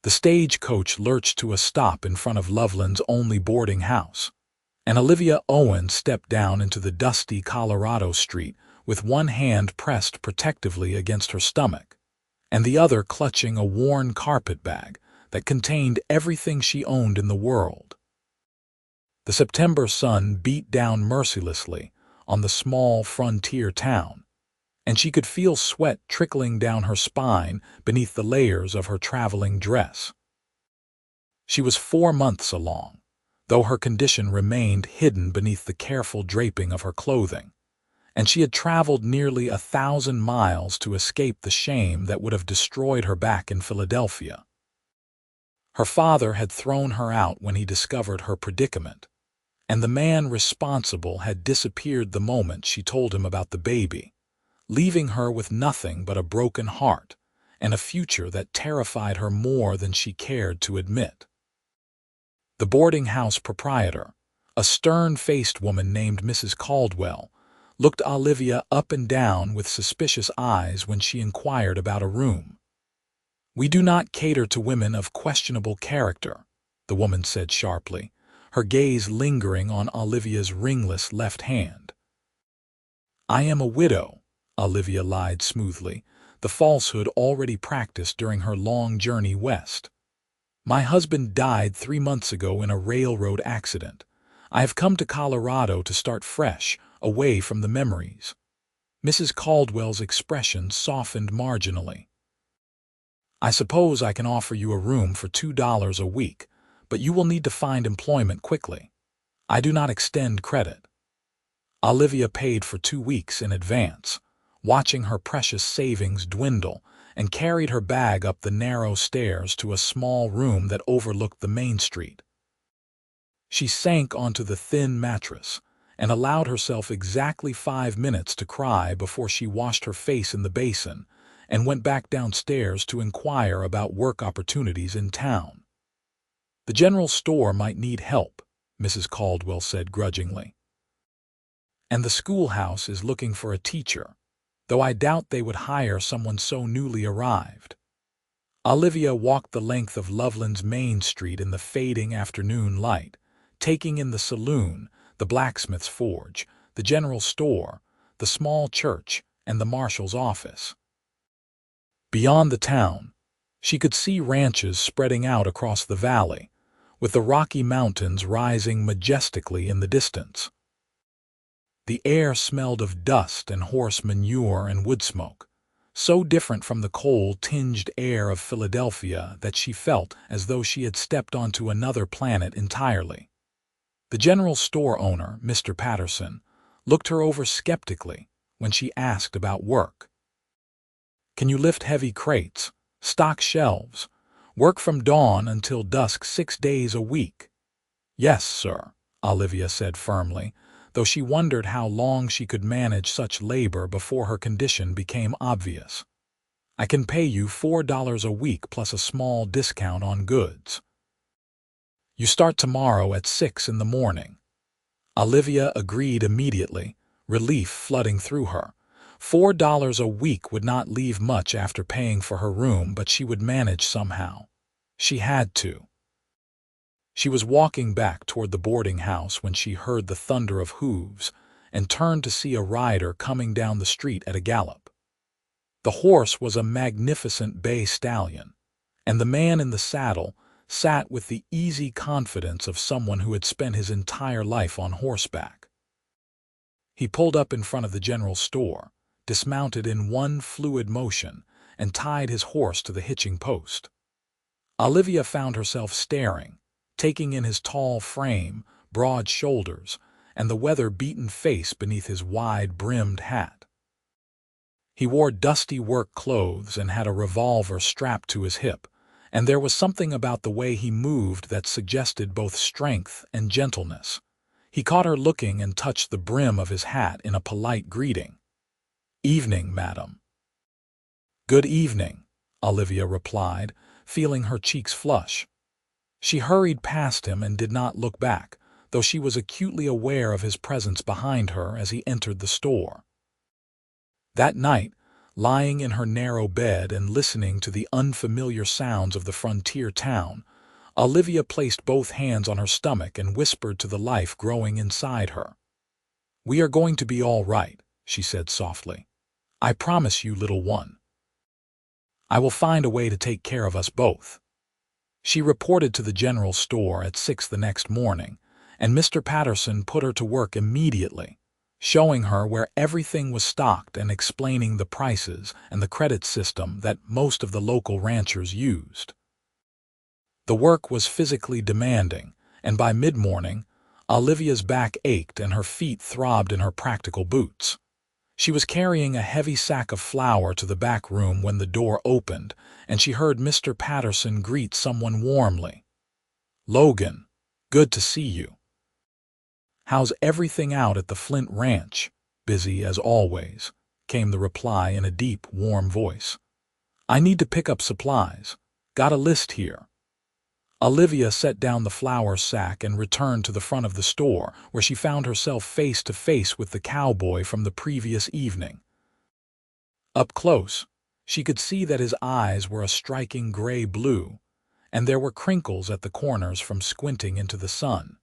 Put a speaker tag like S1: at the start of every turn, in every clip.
S1: The stagecoach lurched to a stop in front of Loveland's only boarding house, and Olivia Owen stepped down into the dusty Colorado street with one hand pressed protectively against her stomach, and the other clutching a worn carpet bag that contained everything she owned in the world. The September sun beat down mercilessly on the small frontier town, and she could feel sweat trickling down her spine beneath the layers of her traveling dress. She was 4 months along, though her condition remained hidden beneath the careful draping of her clothing, and she had traveled nearly 1,000 miles to escape the shame that would have destroyed her back in Philadelphia. Her father had thrown her out when he discovered her predicament, and the man responsible had disappeared the moment she told him about the baby, leaving her with nothing but a broken heart and a future that terrified her more than she cared to admit. The boarding house proprietor, a stern-faced woman named Mrs. Caldwell, looked Olivia up and down with suspicious eyes when she inquired about a room. "We do not cater to women of questionable character," the woman said sharply, her gaze lingering on Olivia's ringless left hand. "I am a widow," Olivia lied smoothly, the falsehood already practiced during her long journey west. "My husband died 3 months ago in a railroad accident. I have come to Colorado to start fresh, away from the memories." Mrs. Caldwell's expression softened marginally. "I suppose I can offer you a room for $2 a week, but you will need to find employment quickly. I do not extend credit." Olivia paid for 2 weeks in advance, watching her precious savings dwindle, and carried her bag up the narrow stairs to a small room that overlooked the main street. She sank onto the thin mattress and allowed herself exactly 5 minutes to cry before she washed her face in the basin and went back downstairs to inquire about work opportunities in town. "The general store might need help," Mrs. Caldwell said grudgingly. "And the schoolhouse is looking for a teacher, though I doubt they would hire someone so newly arrived." Olivia walked the length of Loveland's Main Street in the fading afternoon light, taking in the saloon, the blacksmith's forge, the general store, the small church, and the marshal's office. Beyond the town, she could see ranches spreading out across the valley, with the Rocky Mountains rising majestically in the distance. The air smelled of dust and horse manure and wood smoke, so different from the coal-tinged air of Philadelphia that she felt as though she had stepped onto another planet entirely. The general store owner, Mr. Patterson, looked her over skeptically when she asked about work. "Can you lift heavy crates, stock shelves, work from dawn until dusk 6 days a week?" "Yes, sir," Olivia said firmly, though she wondered how long she could manage such labor before her condition became obvious. "I can pay you $4 a week plus a small discount on goods. You start tomorrow at 6 in the morning." Olivia agreed immediately, relief flooding through her. $4 a week would not leave much after paying for her room, but she would manage somehow. She had to. She was walking back toward the boarding house when she heard the thunder of hooves and turned to see a rider coming down the street at a gallop. The horse was a magnificent bay stallion, and the man in the saddle sat with the easy confidence of someone who had spent his entire life on horseback. He pulled up in front of the general store, dismounted in one fluid motion, and tied his horse to the hitching post. Olivia found herself staring, taking in his tall frame, broad shoulders, and the weather-beaten face beneath his wide-brimmed hat. He wore dusty work clothes and had a revolver strapped to his hip, and there was something about the way he moved that suggested both strength and gentleness. He caught her looking and touched the brim of his hat in a polite greeting. "Evening, madam." "Good evening," Olivia replied, feeling her cheeks flush. She hurried past him and did not look back, though she was acutely aware of his presence behind her as he entered the store. That night, Lying in her narrow bed and listening to the unfamiliar sounds of the frontier town, Olivia placed both hands on her stomach and whispered to the life growing inside her. "We are going to be all right," she said softly. "I promise you, little one. I will find a way to take care of us both." She reported to the general store at 6 the next morning, and Mr. Patterson put her to work immediately, showing her where everything was stocked and explaining the prices and the credit system that most of the local ranchers used. The work was physically demanding, and by mid-morning, Olivia's back ached and her feet throbbed in her practical boots. She was carrying a heavy sack of flour to the back room when the door opened, and she heard Mr. Patterson greet someone warmly. "Logan, good to see you. How's everything out at the Flint Ranch?" "Busy as always," came the reply in a deep, warm voice. "I need to pick up supplies. Got a list here." Olivia set down the flour sack and returned to the front of the store, where she found herself face to face with the cowboy from the previous evening. Up close, she could see that his eyes were a striking gray-blue, and there were crinkles at the corners from squinting into the sun.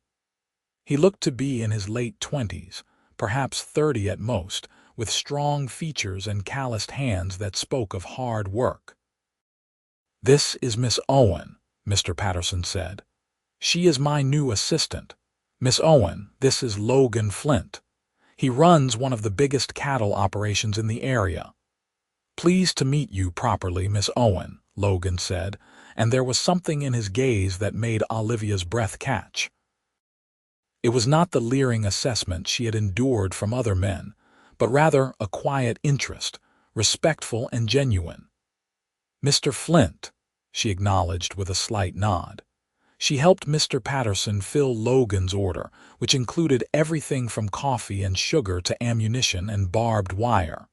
S1: He looked to be in his late 20s, perhaps 30 at most, with strong features and calloused hands that spoke of hard work. "This is Miss Owen," Mr. Patterson said. "She is my new assistant. Miss Owen, this is Logan Flint. He runs one of the biggest cattle operations in the area." "Pleased to meet you properly, Miss Owen," Logan said, and there was something in his gaze that made Olivia's breath catch. It was not the leering assessment she had endured from other men, but rather a quiet interest, respectful and genuine. "Mr. Flint," she acknowledged with a slight nod. She helped Mr. Patterson fill Logan's order, which included everything from coffee and sugar to ammunition and barbed wire.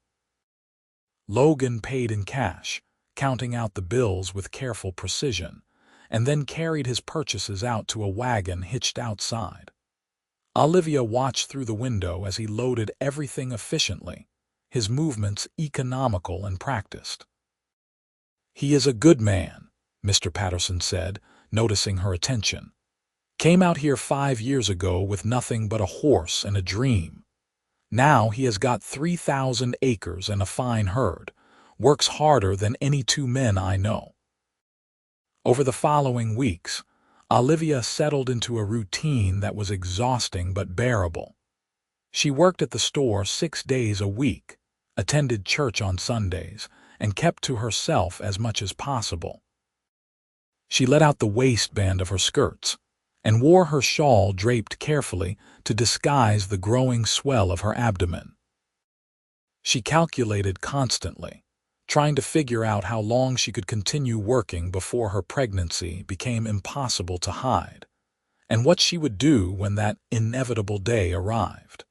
S1: Logan paid in cash, counting out the bills with careful precision, and then carried his purchases out to a wagon hitched outside. Olivia watched through the window as he loaded everything efficiently, his movements economical and practiced. "He is a good man," Mr. Patterson said, noticing her attention. "Came out here 5 years ago with nothing but a horse and a dream. Now he has got 3,000 acres and a fine herd, works harder than any 2 men I know." Over the following weeks, Olivia settled into a routine that was exhausting but bearable. She worked at the store 6 days a week, attended church on Sundays, and kept to herself as much as possible. She let out the waistband of her skirts and wore her shawl draped carefully to disguise the growing swell of her abdomen. She calculated constantly, trying to figure out how long she could continue working before her pregnancy became impossible to hide, and what she would do when that inevitable day arrived.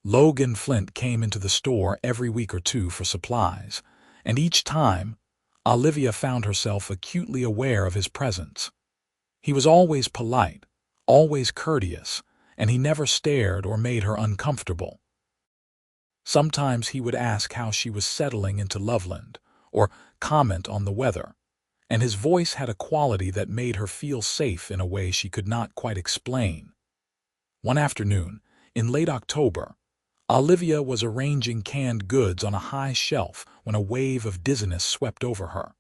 S1: Logan Flint came into the store every week or two for supplies, and each time, Olivia found herself acutely aware of his presence. He was always polite, always courteous, and he never stared or made her uncomfortable. Sometimes he would ask how she was settling into Loveland, or comment on the weather, and his voice had a quality that made her feel safe in a way she could not quite explain. One afternoon, in late October, Olivia was arranging canned goods on a high shelf when a wave of dizziness swept over her.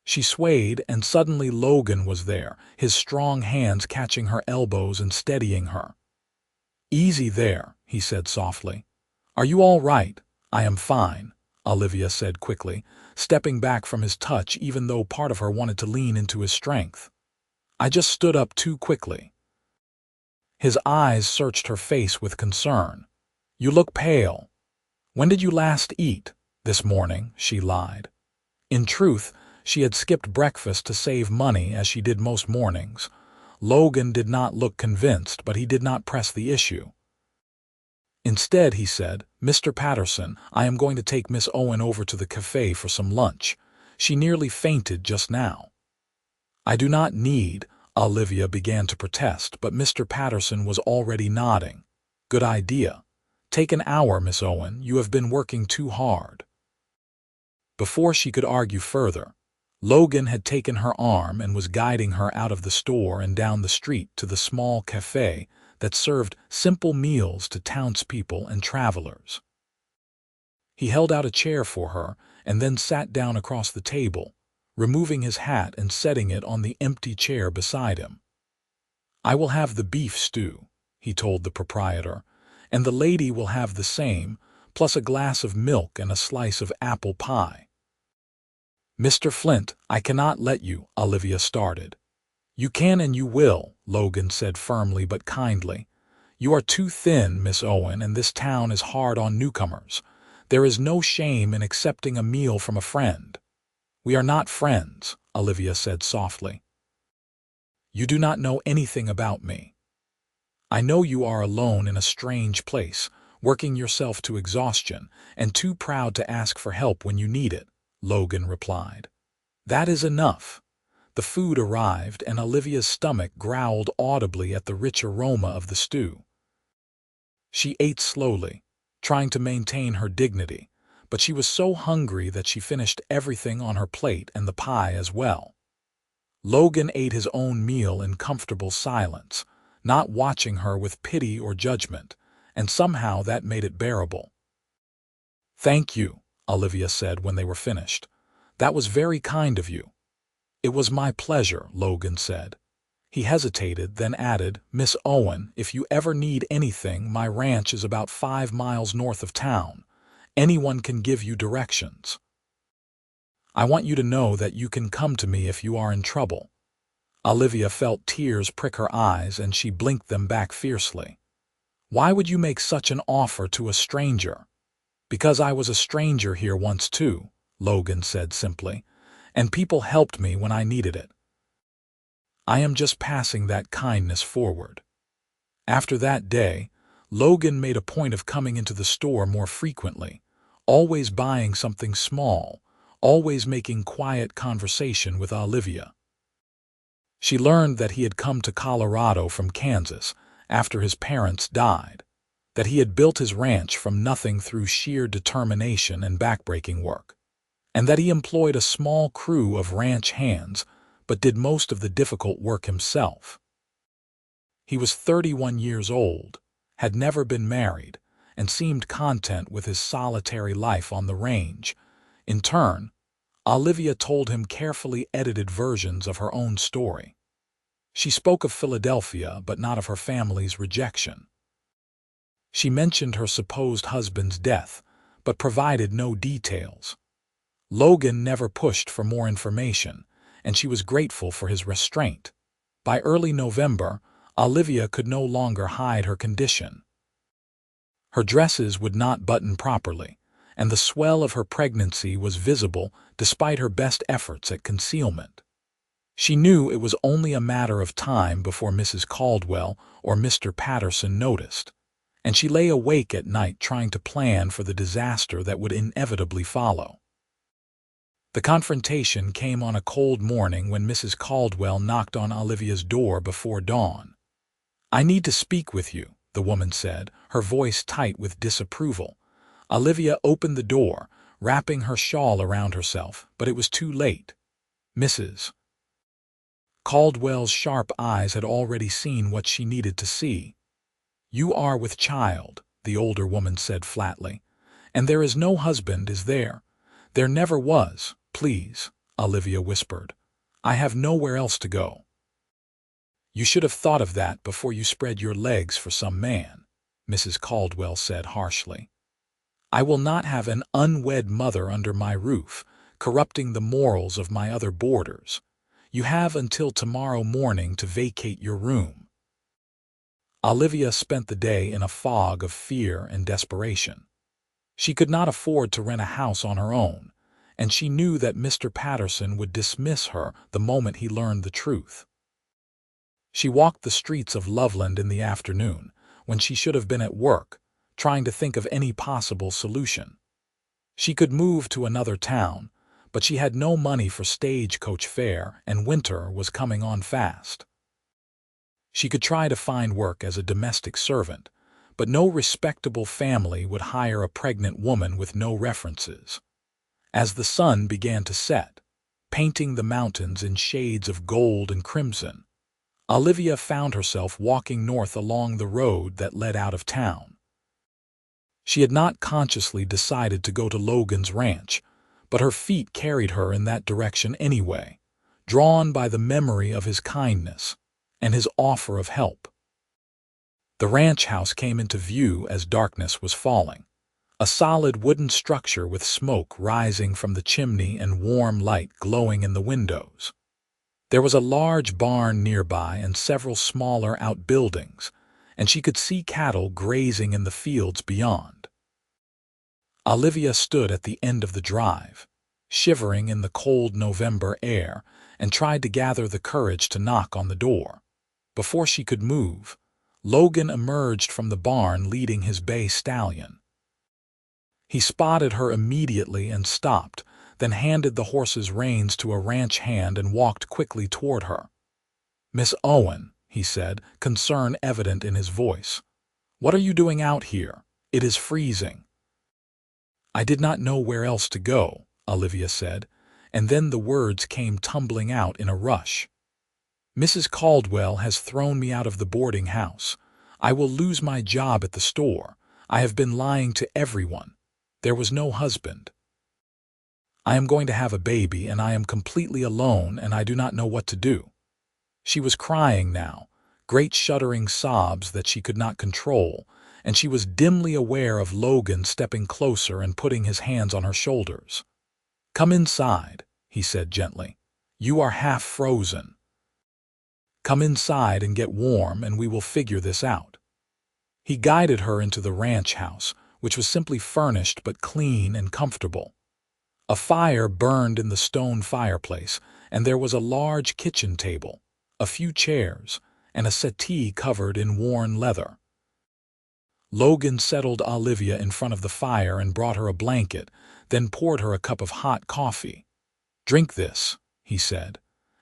S1: She swayed, and suddenly Logan was there, his strong hands catching her elbows and steadying her. "Easy there," he said softly. "Are you all right?" "I am fine," Olivia said quickly, stepping back from his touch even though part of her wanted to lean into his strength. "I just stood up too quickly." His eyes searched her face with concern. "You look pale. When did you last eat?" "This morning," she lied. In truth, she had skipped breakfast to save money as she did most mornings. Logan did not look convinced, but he did not press the issue. Instead, he said, "Mr. Patterson, I am going to take Miss Owen over to the cafe for some lunch. She nearly fainted just now." "I do not need," Olivia began to protest, but Mr. Patterson was already nodding. "Good idea. Take an hour, Miss Owen. You have been working too hard." Before she could argue further, Logan had taken her arm and was guiding her out of the store and down the street to the small cafe that served simple meals to townspeople and travelers. He held out a chair for her and then sat down across the table, removing his hat and setting it on the empty chair beside him. "I will have the beef stew," he told the proprietor, "and the lady will have the same, plus a glass of milk and a slice of apple pie." "Mr. Flint, I cannot let you," Olivia started. "You can and you will," Logan said firmly but kindly. "You are too thin, Miss Owen, and this town is hard on newcomers. There is no shame in accepting a meal from a friend." "We are not friends," Olivia said softly. "You do not know anything about me. I know you are alone in a strange place, working yourself to exhaustion, and too proud to ask for help when you need it," Logan replied. "That is enough." The food arrived, and Olivia's stomach growled audibly at the rich aroma of the stew. She ate slowly, trying to maintain her dignity, but she was so hungry that she finished everything on her plate and the pie as well. Logan ate his own meal in comfortable silence, not watching her with pity or judgment, and somehow that made it bearable. "Thank you," Olivia said when they were finished. "That was very kind of you." "It was my pleasure," Logan said. He hesitated, then added, "Miss Owen, if you ever need anything, my ranch is about 5 miles north of town. Anyone can give you directions. I want you to know that you can come to me if you are in trouble." Olivia felt tears prick her eyes, and she blinked them back fiercely. "Why would you make such an offer to a stranger?" "Because I was a stranger here once too," Logan said simply, "and people helped me when I needed it. I am just passing that kindness forward." After that day, Logan made a point of coming into the store more frequently, always buying something small, always making quiet conversation with Olivia. She learned that he had come to Colorado from Kansas after his parents died, that he had built his ranch from nothing through sheer determination and backbreaking work, and that he employed a small crew of ranch hands but did most of the difficult work himself. He was 31 years old, had never been married, and seemed content with his solitary life on the range. In turn, Olivia told him carefully edited versions of her own story. She spoke of Philadelphia, but not of her family's rejection. She mentioned her supposed husband's death, but provided no details. Logan never pushed for more information, and she was grateful for his restraint. By early November, Olivia could no longer hide her condition. Her dresses would not button properly, and the swell of her pregnancy was visible despite her best efforts at concealment. She knew it was only a matter of time before Mrs. Caldwell or Mr. Patterson noticed, and she lay awake at night trying to plan for the disaster that would inevitably follow. The confrontation came on a cold morning when Mrs. Caldwell knocked on Olivia's door before dawn. "I need to speak with you," the woman said, her voice tight with disapproval. Olivia opened the door, wrapping her shawl around herself, but it was too late. Mrs. Caldwell's sharp eyes had already seen what she needed to see. "You are with child," the older woman said flatly, "and there is no husband, is there?" "There never was, please," Olivia whispered. "I have nowhere else to go." "You should have thought of that before you spread your legs for some man," Mrs. Caldwell said harshly. "I will not have an unwed mother under my roof, corrupting the morals of my other boarders. You have until tomorrow morning to vacate your room." Olivia spent the day in a fog of fear and desperation. She could not afford to rent a house on her own, and she knew that Mr. Patterson would dismiss her the moment he learned the truth. She walked the streets of Loveland in the afternoon, when she should have been at work, trying to think of any possible solution. She could move to another town, but she had no money for stagecoach fare, and winter was coming on fast. She could try to find work as a domestic servant, but no respectable family would hire a pregnant woman with no references. As the sun began to set, painting the mountains in shades of gold and crimson, Olivia found herself walking north along the road that led out of town. She had not consciously decided to go to Logan's ranch, but her feet carried her in that direction anyway, drawn by the memory of his kindness and his offer of help. The ranch house came into view as darkness was falling, a solid wooden structure with smoke rising from the chimney and warm light glowing in the windows. There was a large barn nearby and several smaller outbuildings, and she could see cattle grazing in the fields beyond. Olivia stood at the end of the drive, shivering in the cold November air, and tried to gather the courage to knock on the door. Before she could move, Logan emerged from the barn leading his bay stallion. He spotted her immediately and stopped, then handed the horse's reins to a ranch hand and walked quickly toward her. "Miss Owen," he said, concern evident in his voice. "What are you doing out here? It is freezing." "I did not know where else to go," Olivia said, and then the words came tumbling out in a rush. "Mrs. Caldwell has thrown me out of the boarding house. I will lose my job at the store. I have been lying to everyone. There was no husband. I am going to have a baby, and I am completely alone, and I do not know what to do." She was crying now, great shuddering sobs that she could not control, and she was dimly aware of Logan stepping closer and putting his hands on her shoulders. "Come inside," he said gently. "You are half frozen. Come inside and get warm, and we will figure this out." He guided her into the ranch house, which was simply furnished but clean and comfortable. A fire burned in the stone fireplace, and there was a large kitchen table, a few chairs, and a settee covered in worn leather. Logan settled Olivia in front of the fire and brought her a blanket, then poured her a cup of hot coffee. "Drink this," he said,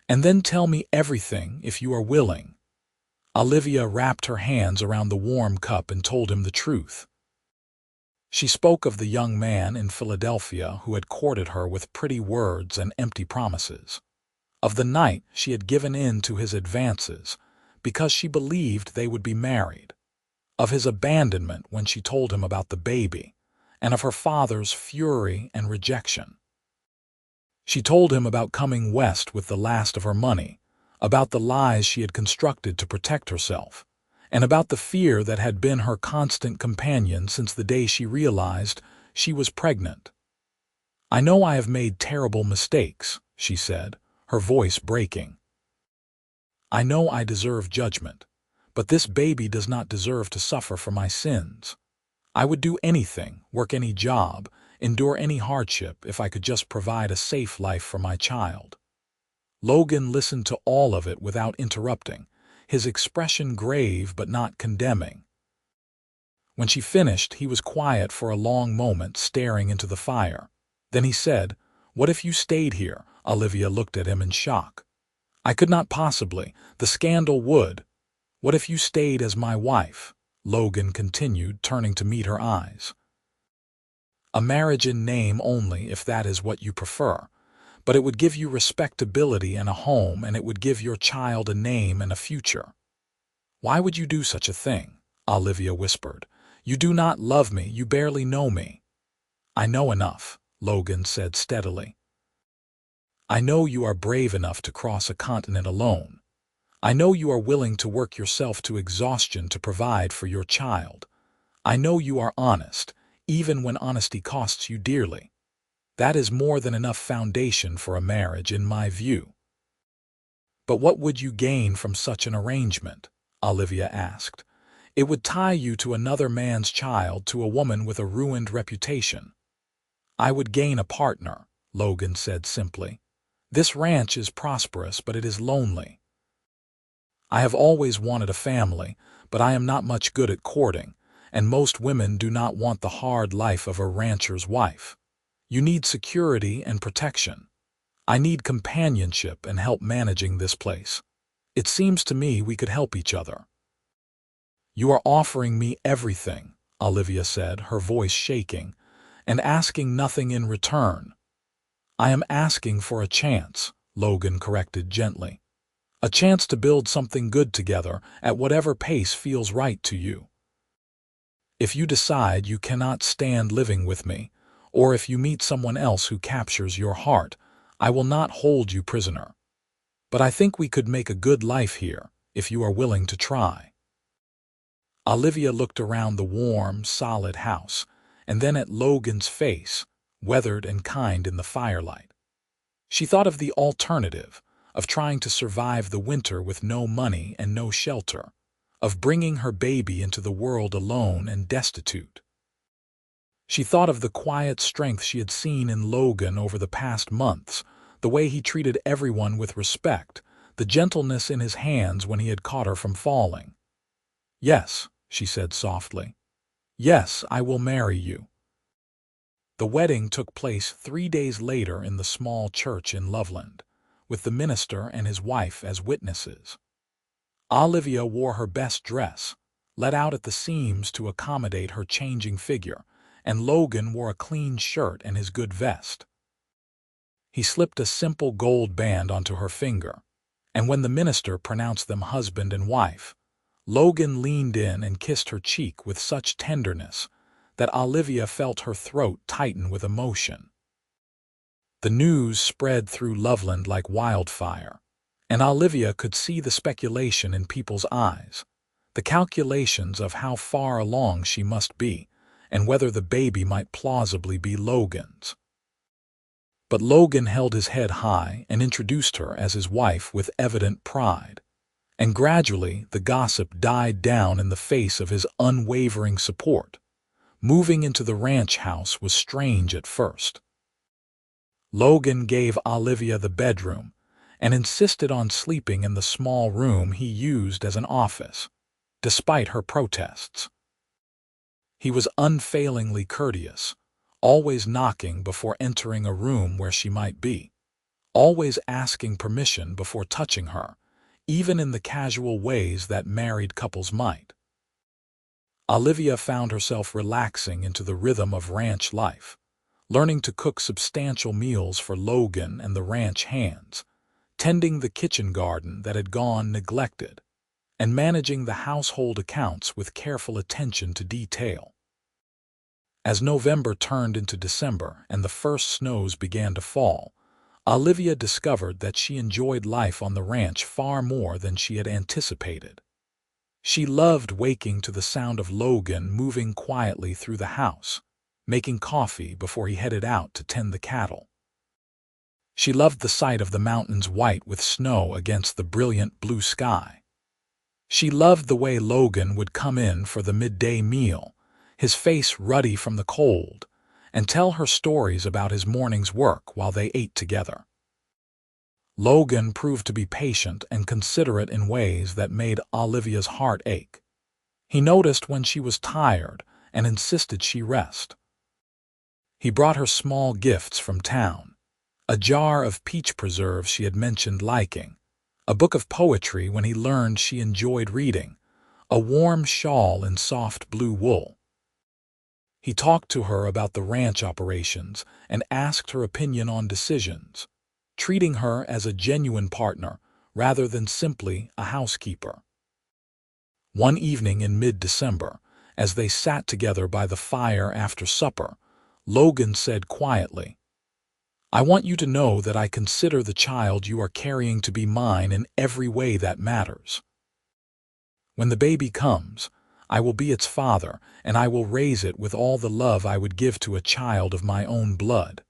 S1: "and then tell me everything if you are willing." Olivia wrapped her hands around the warm cup and told him the truth. She spoke of the young man in Philadelphia who had courted her with pretty words and empty promises, of the night she had given in to his advances because she believed they would be married, of his abandonment when she told him about the baby, and of her father's fury and rejection. She told him about coming west with the last of her money, about the lies she had constructed to protect herself, and about the fear that had been her constant companion since the day she realized she was pregnant. "I know I have made terrible mistakes," she said, her voice breaking. "I know I deserve judgment, but this baby does not deserve to suffer for my sins. I would do anything, work any job, endure any hardship if I could just provide a safe life for my child." Logan listened to all of it without interrupting, his expression grave but not condemning. When she finished, he was quiet for a long moment, staring into the fire. Then he said, "What if you stayed here?" Olivia looked at him in shock. "I could not possibly. The scandal would." "What if you stayed as my wife?" Logan continued, turning to meet her eyes. "A marriage in name only, if that is what you prefer. But it would give you respectability and a home, and it would give your child a name and a future." "Why would you do such a thing?" Olivia whispered. "You do not love me. You barely know me." "I know enough," Logan said steadily. "I know you are brave enough to cross a continent alone. I know you are willing to work yourself to exhaustion to provide for your child. I know you are honest, even when honesty costs you dearly. That is more than enough foundation for a marriage, in my view." "But what would you gain from such an arrangement?" Olivia asked. "It would tie you to another man's child, to a woman with a ruined reputation." "I would gain a partner," Logan said simply. "This ranch is prosperous, but it is lonely. I have always wanted a family, but I am not much good at courting, and most women do not want the hard life of a rancher's wife. You need security and protection. I need companionship and help managing this place. It seems to me we could help each other." "You are offering me everything," Olivia said, her voice shaking, "and asking nothing in return." "I am asking for a chance," Logan corrected gently. "A chance to build something good together at whatever pace feels right to you. If you decide you cannot stand living with me, or if you meet someone else who captures your heart, I will not hold you prisoner. But I think we could make a good life here, if you are willing to try." Olivia looked around the warm, solid house, and then at Logan's face, weathered and kind in the firelight. She thought of the alternative, of trying to survive the winter with no money and no shelter, of bringing her baby into the world alone and destitute. She thought of the quiet strength she had seen in Logan over the past months, the way he treated everyone with respect, the gentleness in his hands when he had caught her from falling. "Yes," she said softly. "Yes, I will marry you." The wedding took place 3 days later in the small church in Loveland, with the minister and his wife as witnesses. Olivia wore her best dress, let out at the seams to accommodate her changing figure, and Logan wore a clean shirt and his good vest. He slipped a simple gold band onto her finger, and when the minister pronounced them husband and wife, Logan leaned in and kissed her cheek with such tenderness that Olivia felt her throat tighten with emotion. The news spread through Loveland like wildfire, and Olivia could see the speculation in people's eyes, the calculations of how far along she must be, and whether the baby might plausibly be Logan's. But Logan held his head high and introduced her as his wife with evident pride, and gradually the gossip died down in the face of his unwavering support. Moving into the ranch house was strange at first. Logan gave Olivia the bedroom and insisted on sleeping in the small room he used as an office, despite her protests. He was unfailingly courteous, always knocking before entering a room where she might be, always asking permission before touching her, even in the casual ways that married couples might. Olivia found herself relaxing into the rhythm of ranch life, learning to cook substantial meals for Logan and the ranch hands, tending the kitchen garden that had gone neglected, and managing the household accounts with careful attention to detail. As November turned into December and the first snows began to fall, Olivia discovered that she enjoyed life on the ranch far more than she had anticipated. She loved waking to the sound of Logan moving quietly through the house, making coffee before he headed out to tend the cattle. She loved the sight of the mountains white with snow against the brilliant blue sky. She loved the way Logan would come in for the midday meal, his face ruddy from the cold, and tell her stories about his morning's work while they ate together. Logan proved to be patient and considerate in ways that made Olivia's heart ache. He noticed when she was tired and insisted she rest. He brought her small gifts from town, a jar of peach preserves she had mentioned liking, a book of poetry when he learned she enjoyed reading, a warm shawl in soft blue wool. He talked to her about the ranch operations and asked her opinion on decisions, treating her as a genuine partner rather than simply a housekeeper. One evening in mid-December, as they sat together by the fire after supper, Logan said quietly, "I want you to know that I consider the child you are carrying to be mine in every way that matters. When the baby comes, I will be its father, and I will raise it with all the love I would give to a child of my own blood."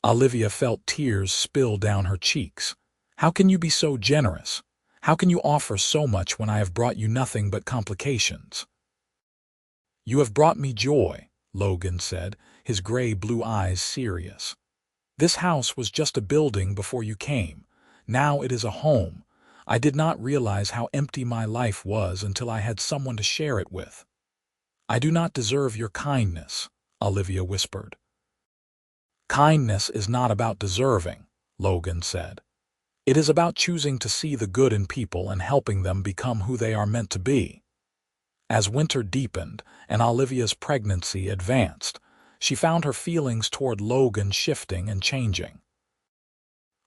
S1: Olivia felt tears spill down her cheeks. "How can you be so generous? How can you offer so much when I have brought you nothing but complications?" "You have brought me joy," Logan said, his gray-blue eyes serious. "This house was just a building before you came. Now it is a home. I did not realize how empty my life was until I had someone to share it with." "I do not deserve your kindness," Olivia whispered. "Kindness is not about deserving," Logan said. "It is about choosing to see the good in people and helping them become who they are meant to be." As winter deepened and Olivia's pregnancy advanced, she found her feelings toward Logan shifting and changing.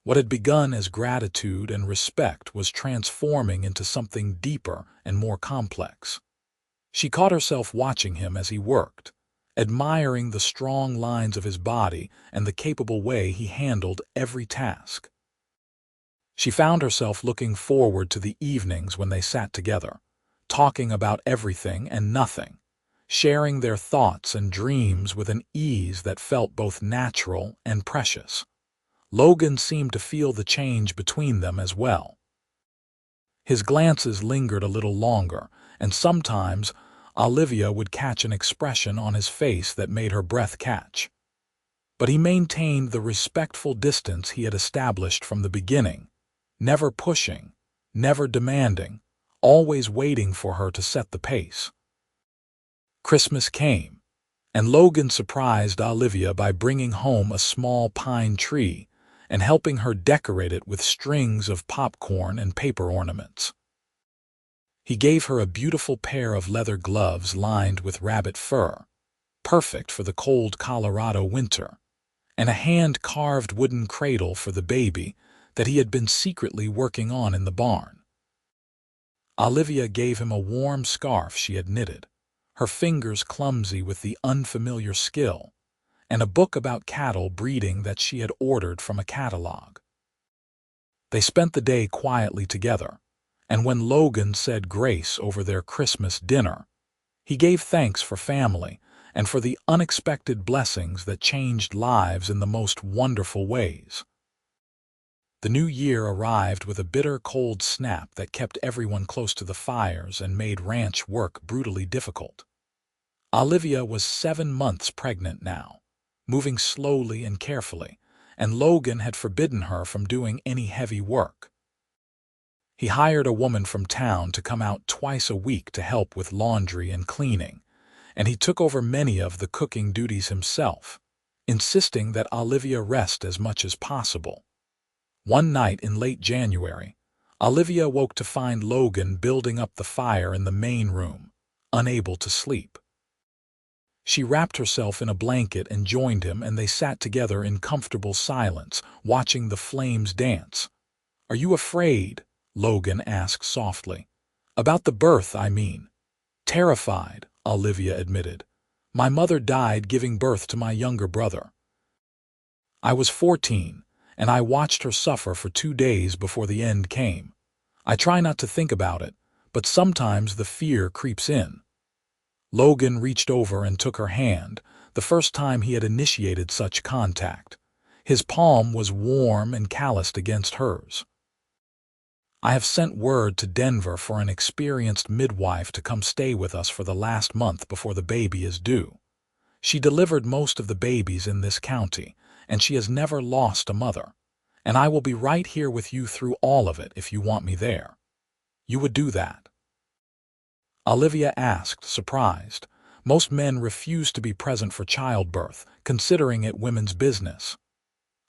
S1: What had begun as gratitude and respect was transforming into something deeper and more complex. She caught herself watching him as he worked, admiring the strong lines of his body and the capable way he handled every task. She found herself looking forward to the evenings when they sat together, talking about everything and nothing, sharing their thoughts and dreams with an ease that felt both natural and precious. Logan seemed to feel the change between them as well. His glances lingered a little longer, and sometimes Olivia would catch an expression on his face that made her breath catch. But he maintained the respectful distance he had established from the beginning, never pushing, never demanding, always waiting for her to set the pace. Christmas came, and Logan surprised Olivia by bringing home a small pine tree and helping her decorate it with strings of popcorn and paper ornaments. He gave her a beautiful pair of leather gloves lined with rabbit fur, perfect for the cold Colorado winter, and a hand-carved wooden cradle for the baby that he had been secretly working on in the barn. Olivia gave him a warm scarf she had knitted, her fingers clumsy with the unfamiliar skill, and a book about cattle breeding that she had ordered from a catalog. They spent the day quietly together, and when Logan said grace over their Christmas dinner, he gave thanks for family and for the unexpected blessings that changed lives in the most wonderful ways. The new year arrived with a bitter cold snap that kept everyone close to the fires and made ranch work brutally difficult. Olivia was 7 months pregnant now, moving slowly and carefully, and Logan had forbidden her from doing any heavy work. He hired a woman from town to come out twice a week to help with laundry and cleaning, and he took over many of the cooking duties himself, insisting that Olivia rest as much as possible. One night in late January, Olivia woke to find Logan building up the fire in the main room, unable to sleep. She wrapped herself in a blanket and joined him, and they sat together in comfortable silence, watching the flames dance. "Are you afraid?" Logan asked softly. "About the birth, I mean." "Terrified," Olivia admitted. "My mother died giving birth to my younger brother. I was 14, and I watched her suffer for 2 days before the end came. I try not to think about it, but sometimes the fear creeps in." Logan reached over and took her hand, the first time he had initiated such contact. His palm was warm and calloused against hers. "I have sent word to Denver for an experienced midwife to come stay with us for the last month before the baby is due. She delivered most of the babies in this county, and she has never lost a mother. And I will be right here with you through all of it if you want me there. You would do that?" Olivia asked, surprised. Most men refuse to be present for childbirth, considering it women's business.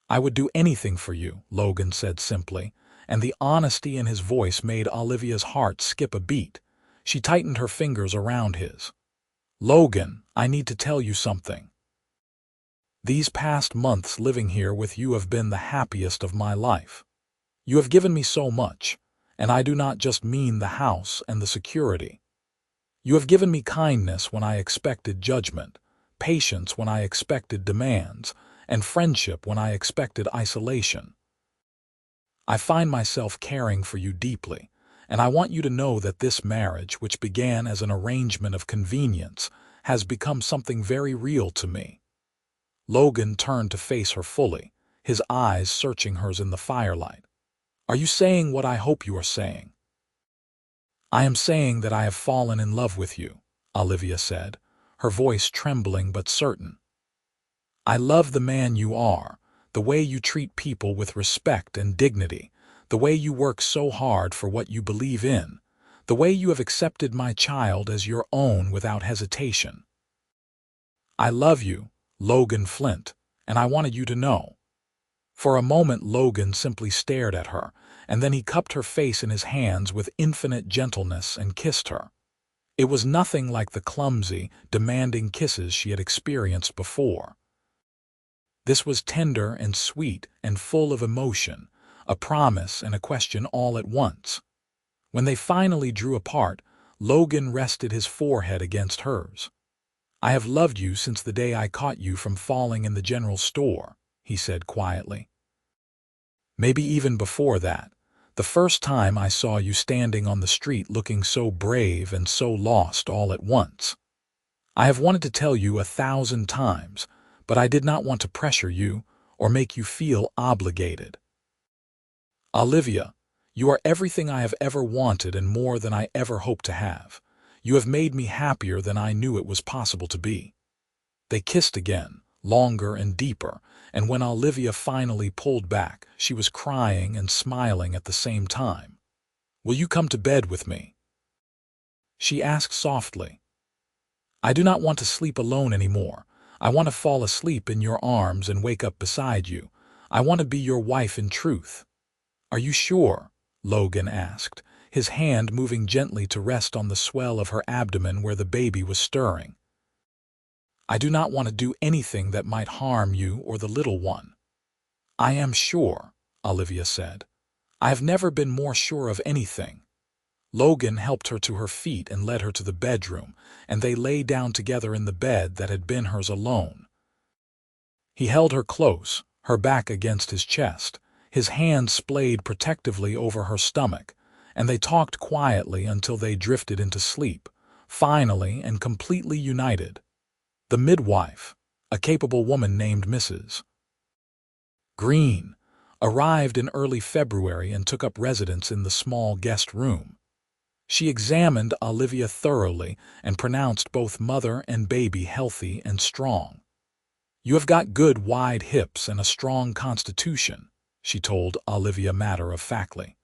S1: "I would do anything for you," Logan said simply, and the honesty in his voice made Olivia's heart skip a beat. She tightened her fingers around his. "Logan, I need to tell you something. These past months living here with you have been the happiest of my life. You have given me so much, and I do not just mean the house and the security. You have given me kindness when I expected judgment, patience when I expected demands, and friendship when I expected isolation. I find myself caring for you deeply, and I want you to know that this marriage, which began as an arrangement of convenience, has become something very real to me." Logan turned to face her fully, his eyes searching hers in the firelight. "Are you saying what I hope you are saying?" "I am saying that I have fallen in love with you," Olivia said, her voice trembling but certain. "I love the man you are, the way you treat people with respect and dignity, the way you work so hard for what you believe in, the way you have accepted my child as your own without hesitation. I love you, Logan Flint, and I wanted you to know." For a moment Logan simply stared at her, and then he cupped her face in his hands with infinite gentleness and kissed her. It was nothing like the clumsy, demanding kisses she had experienced before. This was tender and sweet and full of emotion, a promise and a question all at once. When they finally drew apart, Logan rested his forehead against hers. "I have loved you since the day I caught you from falling in the general store," he said quietly. "Maybe even before that, the first time I saw you standing on the street looking so brave and so lost all at once. I have wanted to tell you 1,000 times, but I did not want to pressure you or make you feel obligated. Olivia, you are everything I have ever wanted and more than I ever hoped to have. You have made me happier than I knew it was possible to be." They kissed again, longer and deeper, and when Olivia finally pulled back, she was crying and smiling at the same time. "Will you come to bed with me?" she asked softly. "I do not want to sleep alone anymore. I want to fall asleep in your arms and wake up beside you. I want to be your wife in truth." "Are you sure?" Logan asked, his hand moving gently to rest on the swell of her abdomen where the baby was stirring. "I do not want to do anything that might harm you or the little one." "I am sure," Olivia said. "I have never been more sure of anything." Logan helped her to her feet and led her to the bedroom, and they lay down together in the bed that had been hers alone. He held her close, her back against his chest, his hand splayed protectively over her stomach, and they talked quietly until they drifted into sleep, finally and completely united. The midwife, a capable woman named Mrs. Green, arrived in early February and took up residence in the small guest room. She examined Olivia thoroughly and pronounced both mother and baby healthy and strong. "You have got good wide hips and a strong constitution," she told Olivia matter-of-factly.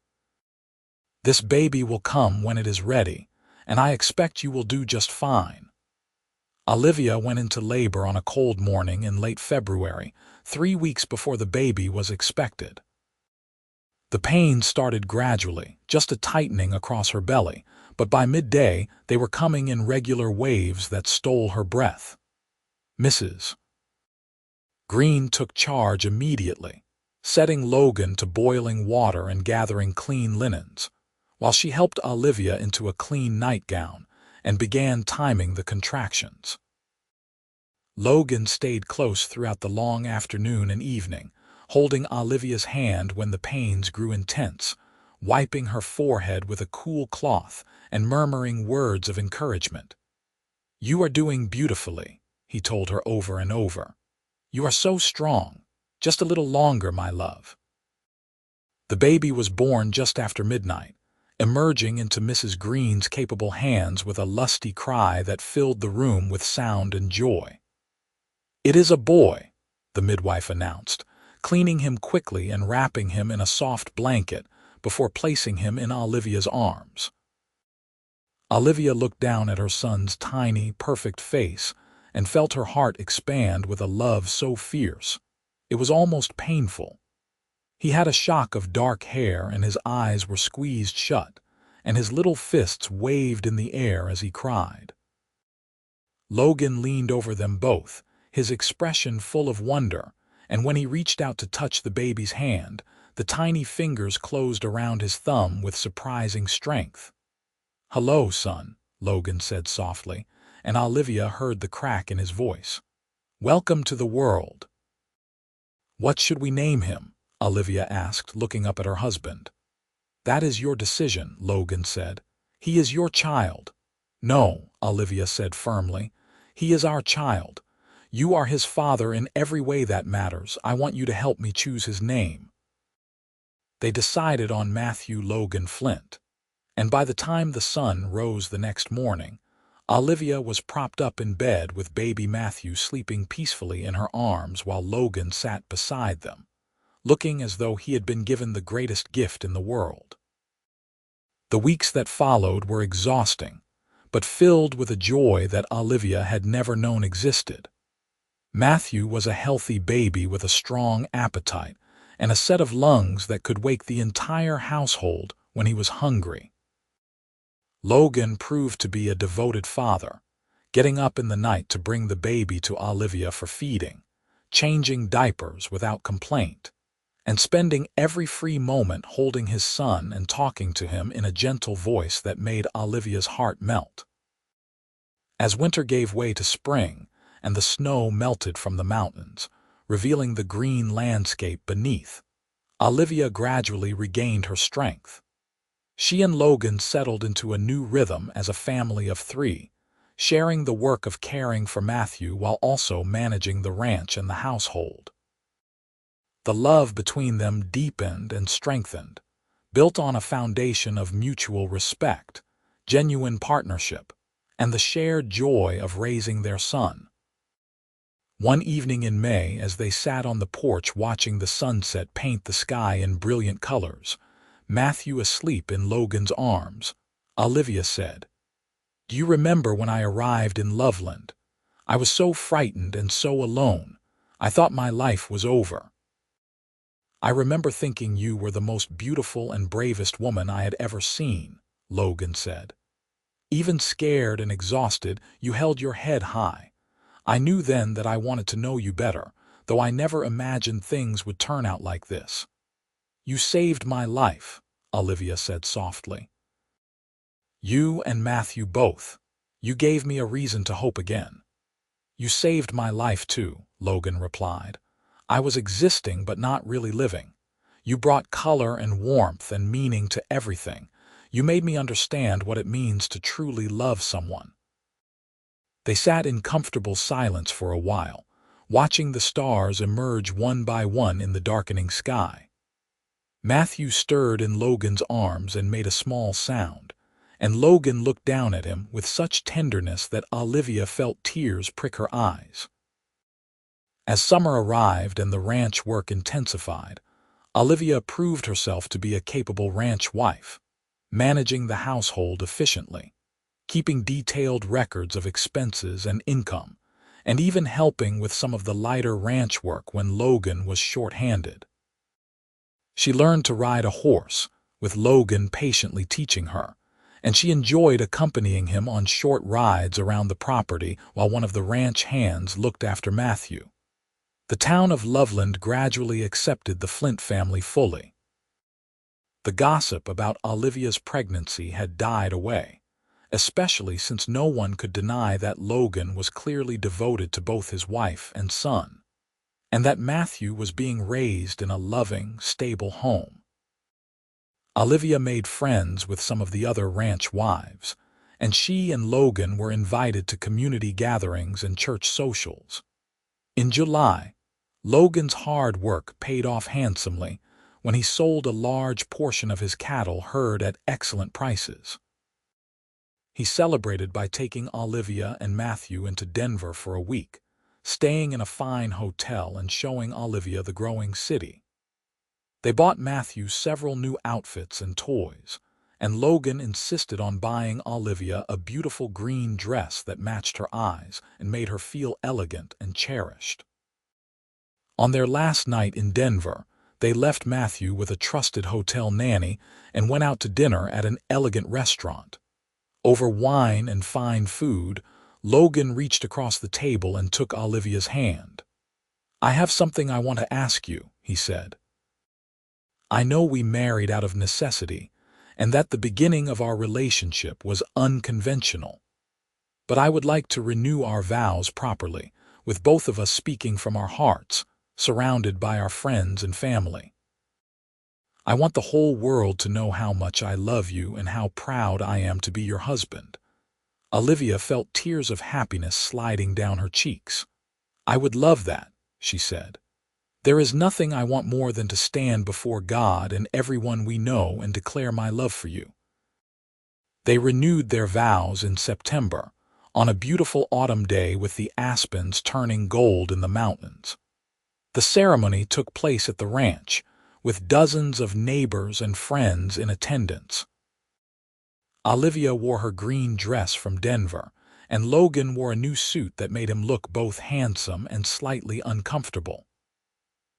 S1: "This baby will come when it is ready, and I expect you will do just fine." Olivia went into labor on a cold morning in late February, 3 weeks before the baby was expected. The pains started gradually, just a tightening across her belly, but by midday they were coming in regular waves that stole her breath. Mrs. Green took charge immediately, setting Logan to boiling water and gathering clean linens, while she helped Olivia into a clean nightgown and began timing the contractions. Logan stayed close throughout the long afternoon and evening, holding Olivia's hand when the pains grew intense, wiping her forehead with a cool cloth and murmuring words of encouragement. "You are doing beautifully," he told her over and over. "You are so strong. Just a little longer, my love." The baby was born just after midnight, emerging into Mrs. Green's capable hands with a lusty cry that filled the room with sound and joy. "It is a boy," the midwife announced, cleaning him quickly and wrapping him in a soft blanket before placing him in Olivia's arms. Olivia looked down at her son's tiny, perfect face and felt her heart expand with a love so fierce. It was almost painful. He had a shock of dark hair and his eyes were squeezed shut, and his little fists waved in the air as he cried. Logan leaned over them both, his expression full of wonder, and when he reached out to touch the baby's hand, the tiny fingers closed around his thumb with surprising strength. "Hello, son," Logan said softly, and Olivia heard the crack in his voice. "Welcome to the world." "What should we name him?" Olivia asked, looking up at her husband. "That is your decision," Logan said. "He is your child." "No," Olivia said firmly. "He is our child. You are his father in every way that matters. I want you to help me choose his name." They decided on Matthew Logan Flint, and by the time the sun rose the next morning, Olivia was propped up in bed with baby Matthew sleeping peacefully in her arms while Logan sat beside them, looking as though he had been given the greatest gift in the world. The weeks that followed were exhausting, but filled with a joy that Olivia had never known existed. Matthew was a healthy baby with a strong appetite and a set of lungs that could wake the entire household when he was hungry. Logan proved to be a devoted father, getting up in the night to bring the baby to Olivia for feeding, changing diapers without complaint, and spending every free moment holding his son and talking to him in a gentle voice that made Olivia's heart melt. As winter gave way to spring and the snow melted from the mountains, revealing the green landscape beneath, Olivia gradually regained her strength. She and Logan settled into a new rhythm as a family of three, sharing the work of caring for Matthew while also managing the ranch and the household. The love between them deepened and strengthened, built on a foundation of mutual respect, genuine partnership, and the shared joy of raising their son. One evening in May, as they sat on the porch watching the sunset paint the sky in brilliant colors, Matthew asleep in Logan's arms, Olivia said, "Do you remember when I arrived in Loveland? I was so frightened and so alone. I thought my life was over. I remember thinking you were the most beautiful and bravest woman I had ever seen," Logan said. "Even scared and exhausted, you held your head high. I knew then that I wanted to know you better, though I never imagined things would turn out like this." "You saved my life," Olivia said softly. "You and Matthew both. You gave me a reason to hope again." "You saved my life too," Logan replied. "I was existing but not really living. You brought color and warmth and meaning to everything. You made me understand what it means to truly love someone." They sat in comfortable silence for a while, watching the stars emerge one by one in the darkening sky. Matthew stirred in Logan's arms and made a small sound, and Logan looked down at him with such tenderness that Olivia felt tears prick her eyes. As summer arrived and the ranch work intensified, Olivia proved herself to be a capable ranch wife, managing the household efficiently, keeping detailed records of expenses and income, and even helping with some of the lighter ranch work when Logan was short-handed. She learned to ride a horse, with Logan patiently teaching her, and she enjoyed accompanying him on short rides around the property while one of the ranch hands looked after Matthew. The town of Loveland gradually accepted the Flint family fully. The gossip about Olivia's pregnancy had died away, especially since no one could deny that Logan was clearly devoted to both his wife and son, and that Matthew was being raised in a loving, stable home. Olivia made friends with some of the other ranch wives, and she and Logan were invited to community gatherings and church socials. In July, Logan's hard work paid off handsomely when he sold a large portion of his cattle herd at excellent prices. He celebrated by taking Olivia and Matthew into Denver for a week, staying in a fine hotel and showing Olivia the growing city. They bought Matthew several new outfits and toys, and Logan insisted on buying Olivia a beautiful green dress that matched her eyes and made her feel elegant and cherished. On their last night in Denver, they left Matthew with a trusted hotel nanny and went out to dinner at an elegant restaurant. Over wine and fine food, Logan reached across the table and took Olivia's hand. "I have something I want to ask you," he said. "I know we married out of necessity, and that the beginning of our relationship was unconventional. But I would like to renew our vows properly, with both of us speaking from our hearts, surrounded by our friends and family. I want the whole world to know how much I love you and how proud I am to be your husband." Olivia felt tears of happiness sliding down her cheeks. "I would love that," she said. "There is nothing I want more than to stand before God and everyone we know and declare my love for you." They renewed their vows in September, on a beautiful autumn day with the aspens turning gold in the mountains. The ceremony took place at the ranch, with dozens of neighbors and friends in attendance. Olivia wore her green dress from Denver, and Logan wore a new suit that made him look both handsome and slightly uncomfortable.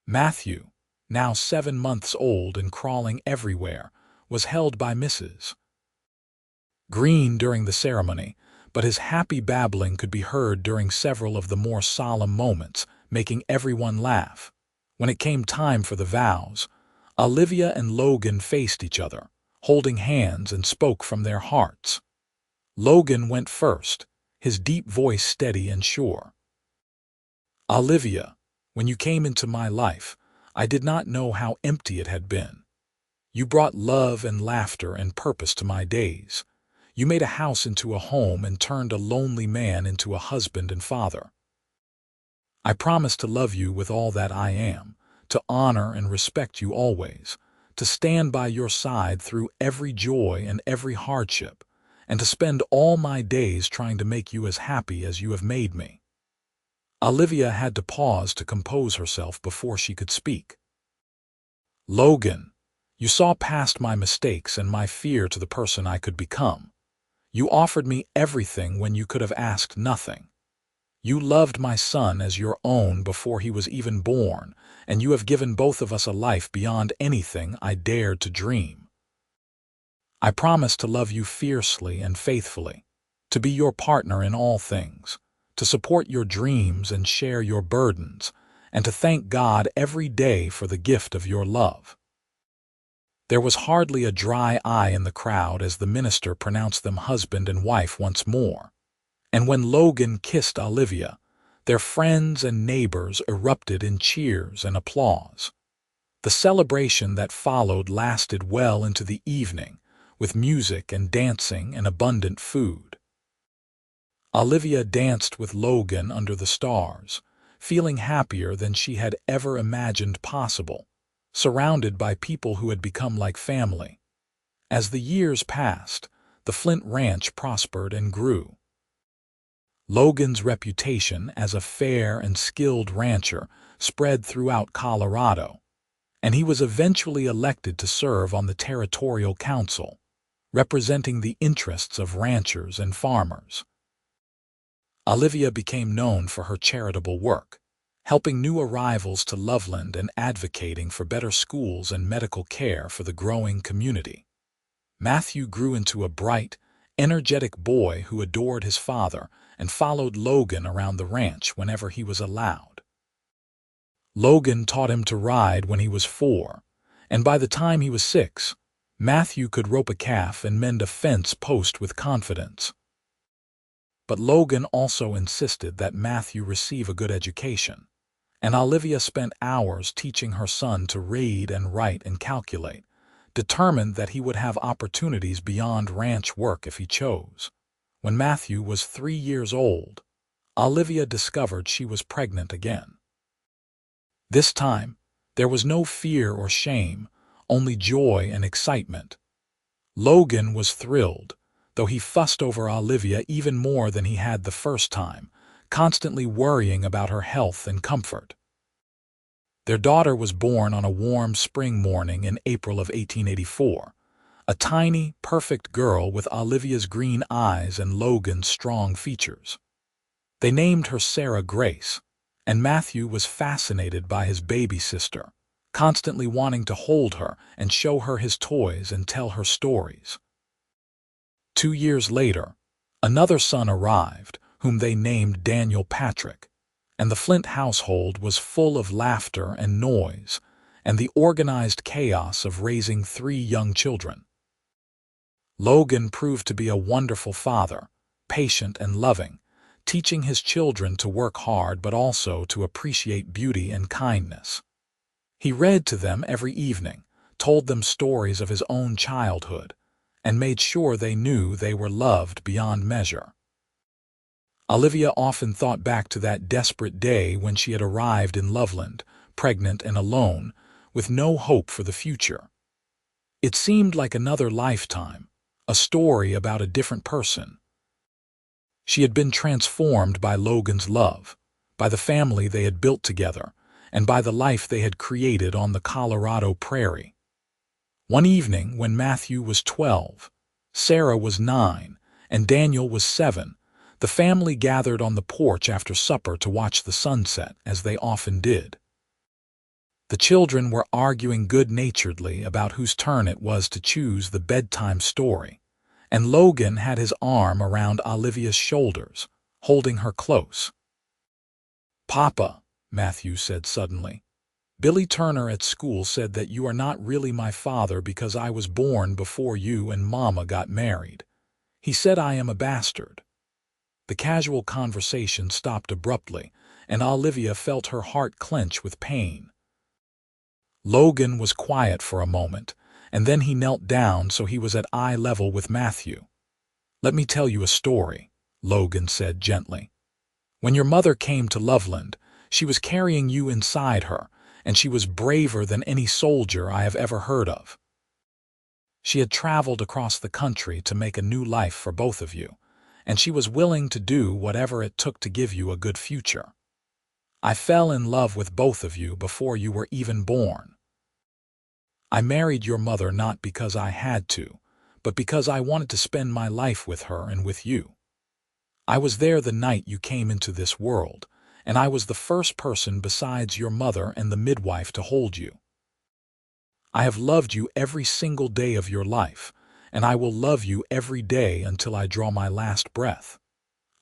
S1: Matthew, now 7 months old and crawling everywhere, was held by Mrs. green during the ceremony, but his happy babbling could be heard during several of the more solemn moments, making everyone laugh. When it came time for the vows, Olivia and Logan faced each other, holding hands, and spoke from their hearts. Logan went first, his deep voice steady and sure. "Olivia, when you came into my life, I did not know how empty it had been. You brought love and laughter and purpose to my days. You made a house into a home and turned a lonely man into a husband and father. I promise to love you with all that I am, to honor and respect you always, to stand by your side through every joy and every hardship, and to spend all my days trying to make you as happy as you have made me." Olivia had to pause to compose herself before she could speak. "Logan, you saw past my mistakes and my fear to the person I could become. You offered me everything when you could have asked nothing. You loved my son as your own before he was even born, and you have given both of us a life beyond anything I dared to dream. I promise to love you fiercely and faithfully, to be your partner in all things, to support your dreams and share your burdens, and to thank God every day for the gift of your love." There was hardly a dry eye in the crowd as the minister pronounced them husband and wife once more. And when Logan kissed Olivia, their friends and neighbors erupted in cheers and applause. The celebration that followed lasted well into the evening, with music and dancing and abundant food. Olivia danced with Logan under the stars, feeling happier than she had ever imagined possible, surrounded by people who had become like family. As the years passed, the Flint ranch prospered and grew. Logan's reputation as a fair and skilled rancher spread throughout Colorado, and he was eventually elected to serve on the territorial council, representing the interests of ranchers and farmers. Olivia became known for her charitable work, helping new arrivals to Loveland and advocating for better schools and medical care for the growing community. Matthew grew into a bright, energetic boy who adored his father and followed Logan around the ranch whenever he was allowed. Logan taught him to ride when he was 4, and by the time he was 6, Matthew could rope a calf and mend a fence post with confidence. But Logan also insisted that Matthew receive a good education, and Olivia spent hours teaching her son to read and write and calculate, determined that he would have opportunities beyond ranch work if he chose. When Matthew was 3 years old, Olivia discovered she was pregnant again. This time, there was no fear or shame, only joy and excitement. Logan was thrilled, though he fussed over Olivia even more than he had the first time, constantly worrying about her health and comfort. Their daughter was born on a warm spring morning in April of 1884, a tiny, perfect girl with Olivia's green eyes and Logan's strong features. They named her Sarah Grace, and Matthew was fascinated by his baby sister, constantly wanting to hold her and show her his toys and tell her stories. 2 years later, another son arrived, whom they named Daniel Patrick, and the Flint household was full of laughter and noise, and the organized chaos of raising 3 young children. Logan proved to be a wonderful father, patient and loving, teaching his children to work hard but also to appreciate beauty and kindness. He read to them every evening, told them stories of his own childhood, and made sure they knew they were loved beyond measure. Olivia often thought back to that desperate day when she had arrived in Loveland, pregnant and alone, with no hope for the future. It seemed like another lifetime, a story about a different person. She had been transformed by Logan's love, by the family they had built together, and by the life they had created on the Colorado prairie. One evening, when Matthew was 12, Sarah was 9, and Daniel was 7, the family gathered on the porch after supper to watch the sunset, as they often did. The children were arguing good-naturedly about whose turn it was to choose the bedtime story, and Logan had his arm around Olivia's shoulders, holding her close. "Papa," Matthew said suddenly, "Billy Turner at school said that you are not really my father because I was born before you and Mama got married. He said I am a bastard." The casual conversation stopped abruptly, and Olivia felt her heart clench with pain. Logan was quiet for a moment, and then he knelt down so he was at eye level with Matthew. "Let me tell you a story," Logan said gently. "When your mother came to Loveland, she was carrying you inside her, and she was braver than any soldier I have ever heard of. She had traveled across the country to make a new life for both of you, and she was willing to do whatever it took to give you a good future. I fell in love with both of you before you were even born. I married your mother not because I had to, but because I wanted to spend my life with her and with you. I was there the night you came into this world, and I was the first person besides your mother and the midwife to hold you. I have loved you every single day of your life, and I will love you every day until I draw my last breath.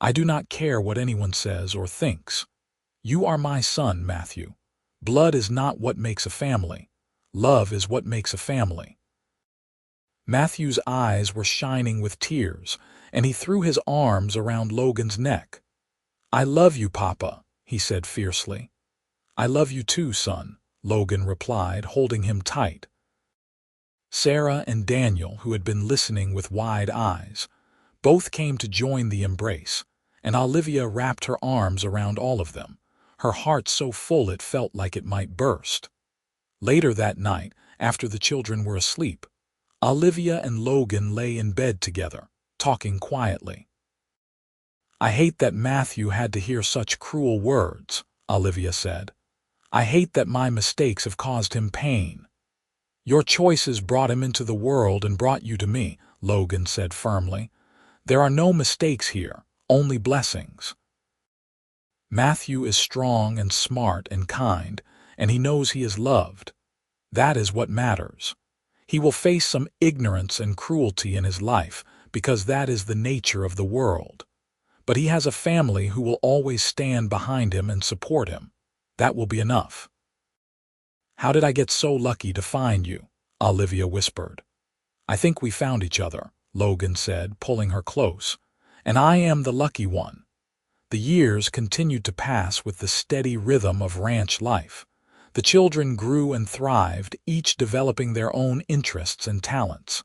S1: I do not care what anyone says or thinks. You are my son, Matthew. Blood is not what makes a family. Love is what makes a family." Matthew's eyes were shining with tears, and he threw his arms around Logan's neck. "I love you, Papa," he said fiercely. "I love you too, son," Logan replied, holding him tight. Sarah and Daniel, who had been listening with wide eyes, both came to join the embrace, and Olivia wrapped her arms around all of them, her heart so full it felt like it might burst. Later that night, after the children were asleep, Olivia and Logan lay in bed together, talking quietly. "I hate that Matthew had to hear such cruel words," Olivia said. "I hate that my mistakes have caused him pain." "Your choices brought him into the world and brought you to me," Logan said firmly. "There are no mistakes here, only blessings. Matthew is strong and smart and kind, and he knows he is loved. That is what matters. He will face some ignorance and cruelty in his life, because that is the nature of the world. But he has a family who will always stand behind him and support him. That will be enough." "How did I get so lucky to find you?" Olivia whispered. "I think we found each other," Logan said, pulling her close. "And I am the lucky one." The years continued to pass with the steady rhythm of ranch life. The children grew and thrived, each developing their own interests and talents.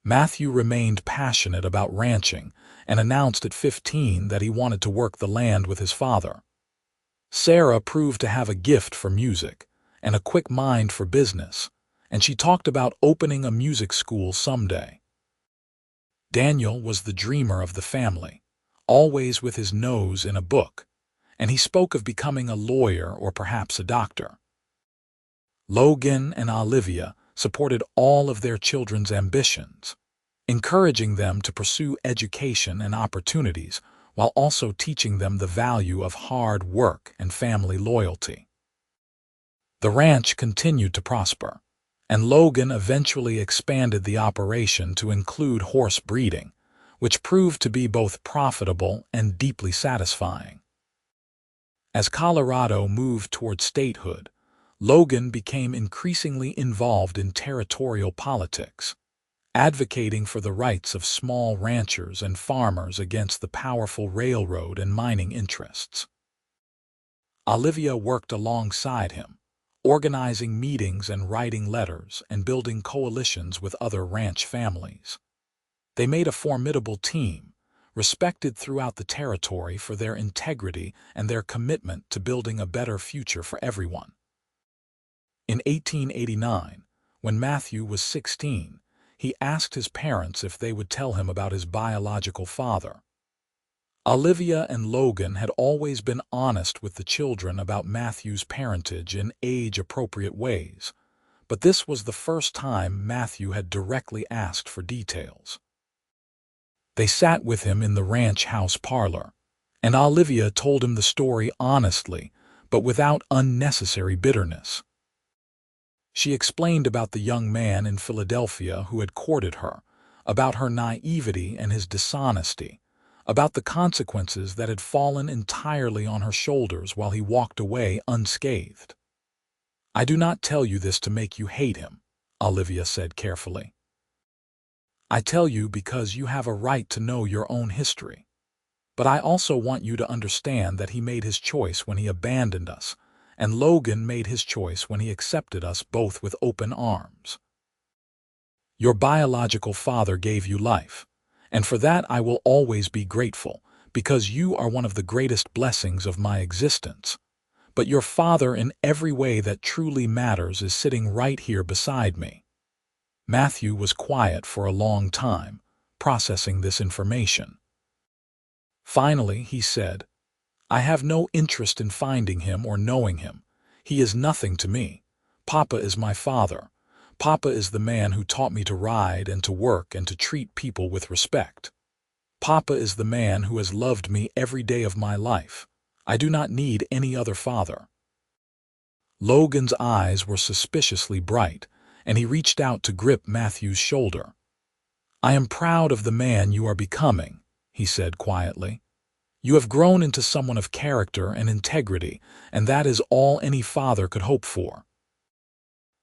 S1: Matthew remained passionate about ranching and announced at 15 that he wanted to work the land with his father. Sarah proved to have a gift for music and a quick mind for business, and she talked about opening a music school someday. Daniel was the dreamer of the family, always with his nose in a book, and he spoke of becoming a lawyer or perhaps a doctor. Logan and Olivia supported all of their children's ambitions, encouraging them to pursue education and opportunities while also teaching them the value of hard work and family loyalty. The ranch continued to prosper, and Logan eventually expanded the operation to include horse breeding, which proved to be both profitable and deeply satisfying. As Colorado moved toward statehood, Logan became increasingly involved in territorial politics, advocating for the rights of small ranchers and farmers against the powerful railroad and mining interests. Olivia worked alongside him, organizing meetings and writing letters and building coalitions with other ranch families. They made a formidable team, respected throughout the territory for their integrity and their commitment to building a better future for everyone. In 1889, when Matthew was 16, he asked his parents if they would tell him about his biological father. Olivia and Logan had always been honest with the children about Matthew's parentage in age-appropriate ways, but this was the first time Matthew had directly asked for details. They sat with him in the ranch house parlor, and Olivia told him the story honestly, but without unnecessary bitterness. She explained about the young man in Philadelphia who had courted her, about her naivety and his dishonesty, about the consequences that had fallen entirely on her shoulders while he walked away unscathed. "I do not tell you this to make you hate him," Olivia said carefully. "I tell you because you have a right to know your own history. But I also want you to understand that he made his choice when he abandoned us, and Logan made his choice when he accepted us both with open arms. Your biological father gave you life, and for that I will always be grateful, because you are one of the greatest blessings of my existence. But your father in every way that truly matters is sitting right here beside me." Matthew was quiet for a long time, processing this information. Finally, he said, "I have no interest in finding him or knowing him. He is nothing to me. Papa is my father. Papa is the man who taught me to ride and to work and to treat people with respect. Papa is the man who has loved me every day of my life. I do not need any other father." Logan's eyes were suspiciously bright, and he reached out to grip Matthew's shoulder. "I am proud of the man you are becoming," he said quietly. "You have grown into someone of character and integrity, and that is all any father could hope for."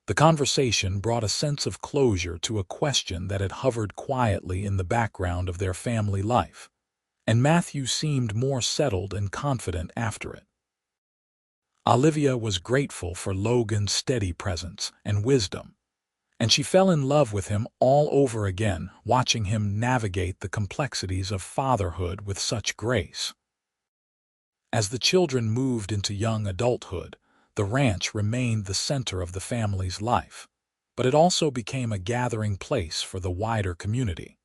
S1: The conversation brought a sense of closure to a question that had hovered quietly in the background of their family life, and Matthew seemed more settled and confident after it. Olivia was grateful for Logan's steady presence and wisdom, and she fell in love with him all over again, watching him navigate the complexities of fatherhood with such grace. As the children moved into young adulthood, the ranch remained the center of the family's life, but it also became a gathering place for the wider community.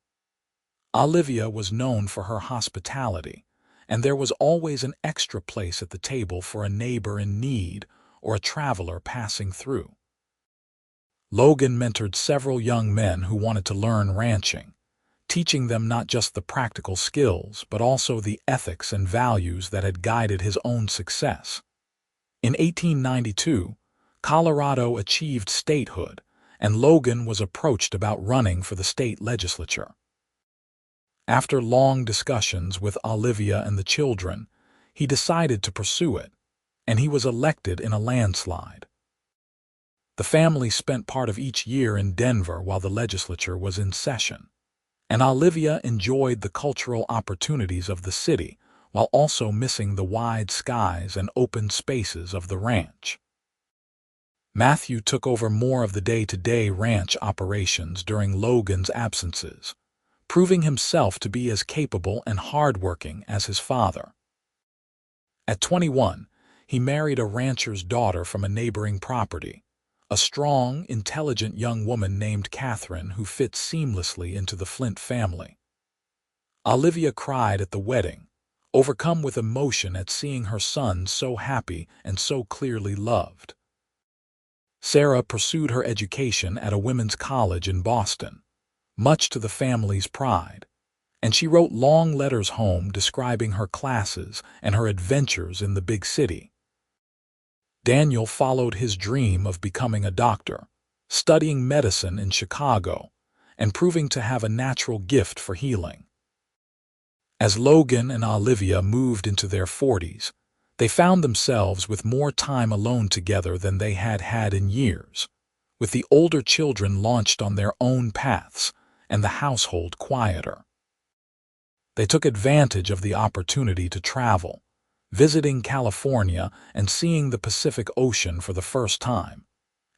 S1: Olivia was known for her hospitality, and there was always an extra place at the table for a neighbor in need or a traveler passing through. Logan mentored several young men who wanted to learn ranching, teaching them not just the practical skills, but also the ethics and values that had guided his own success. In 1892, Colorado achieved statehood, and Logan was approached about running for the state legislature. After long discussions with Olivia and the children, he decided to pursue it, and he was elected in a landslide. The family spent part of each year in Denver while the legislature was in session, and Olivia enjoyed the cultural opportunities of the city while also missing the wide skies and open spaces of the ranch. Matthew took over more of the day-to-day ranch operations during Logan's absences, proving himself to be as capable and hardworking as his father. At 21, he married a rancher's daughter from a neighboring property, a strong, intelligent young woman named Catherine who fit seamlessly into the Flint family. Olivia cried at the wedding, overcome with emotion at seeing her son so happy and so clearly loved. Sarah pursued her education at a women's college in Boston, much to the family's pride, and she wrote long letters home describing her classes and her adventures in the big city. Daniel followed his dream of becoming a doctor, studying medicine in Chicago, and proving to have a natural gift for healing. As Logan and Olivia moved into their 40s, they found themselves with more time alone together than they had had in years, with the older children launched on their own paths and the household quieter. They took advantage of the opportunity to travel, visiting California and seeing the Pacific Ocean for the first time,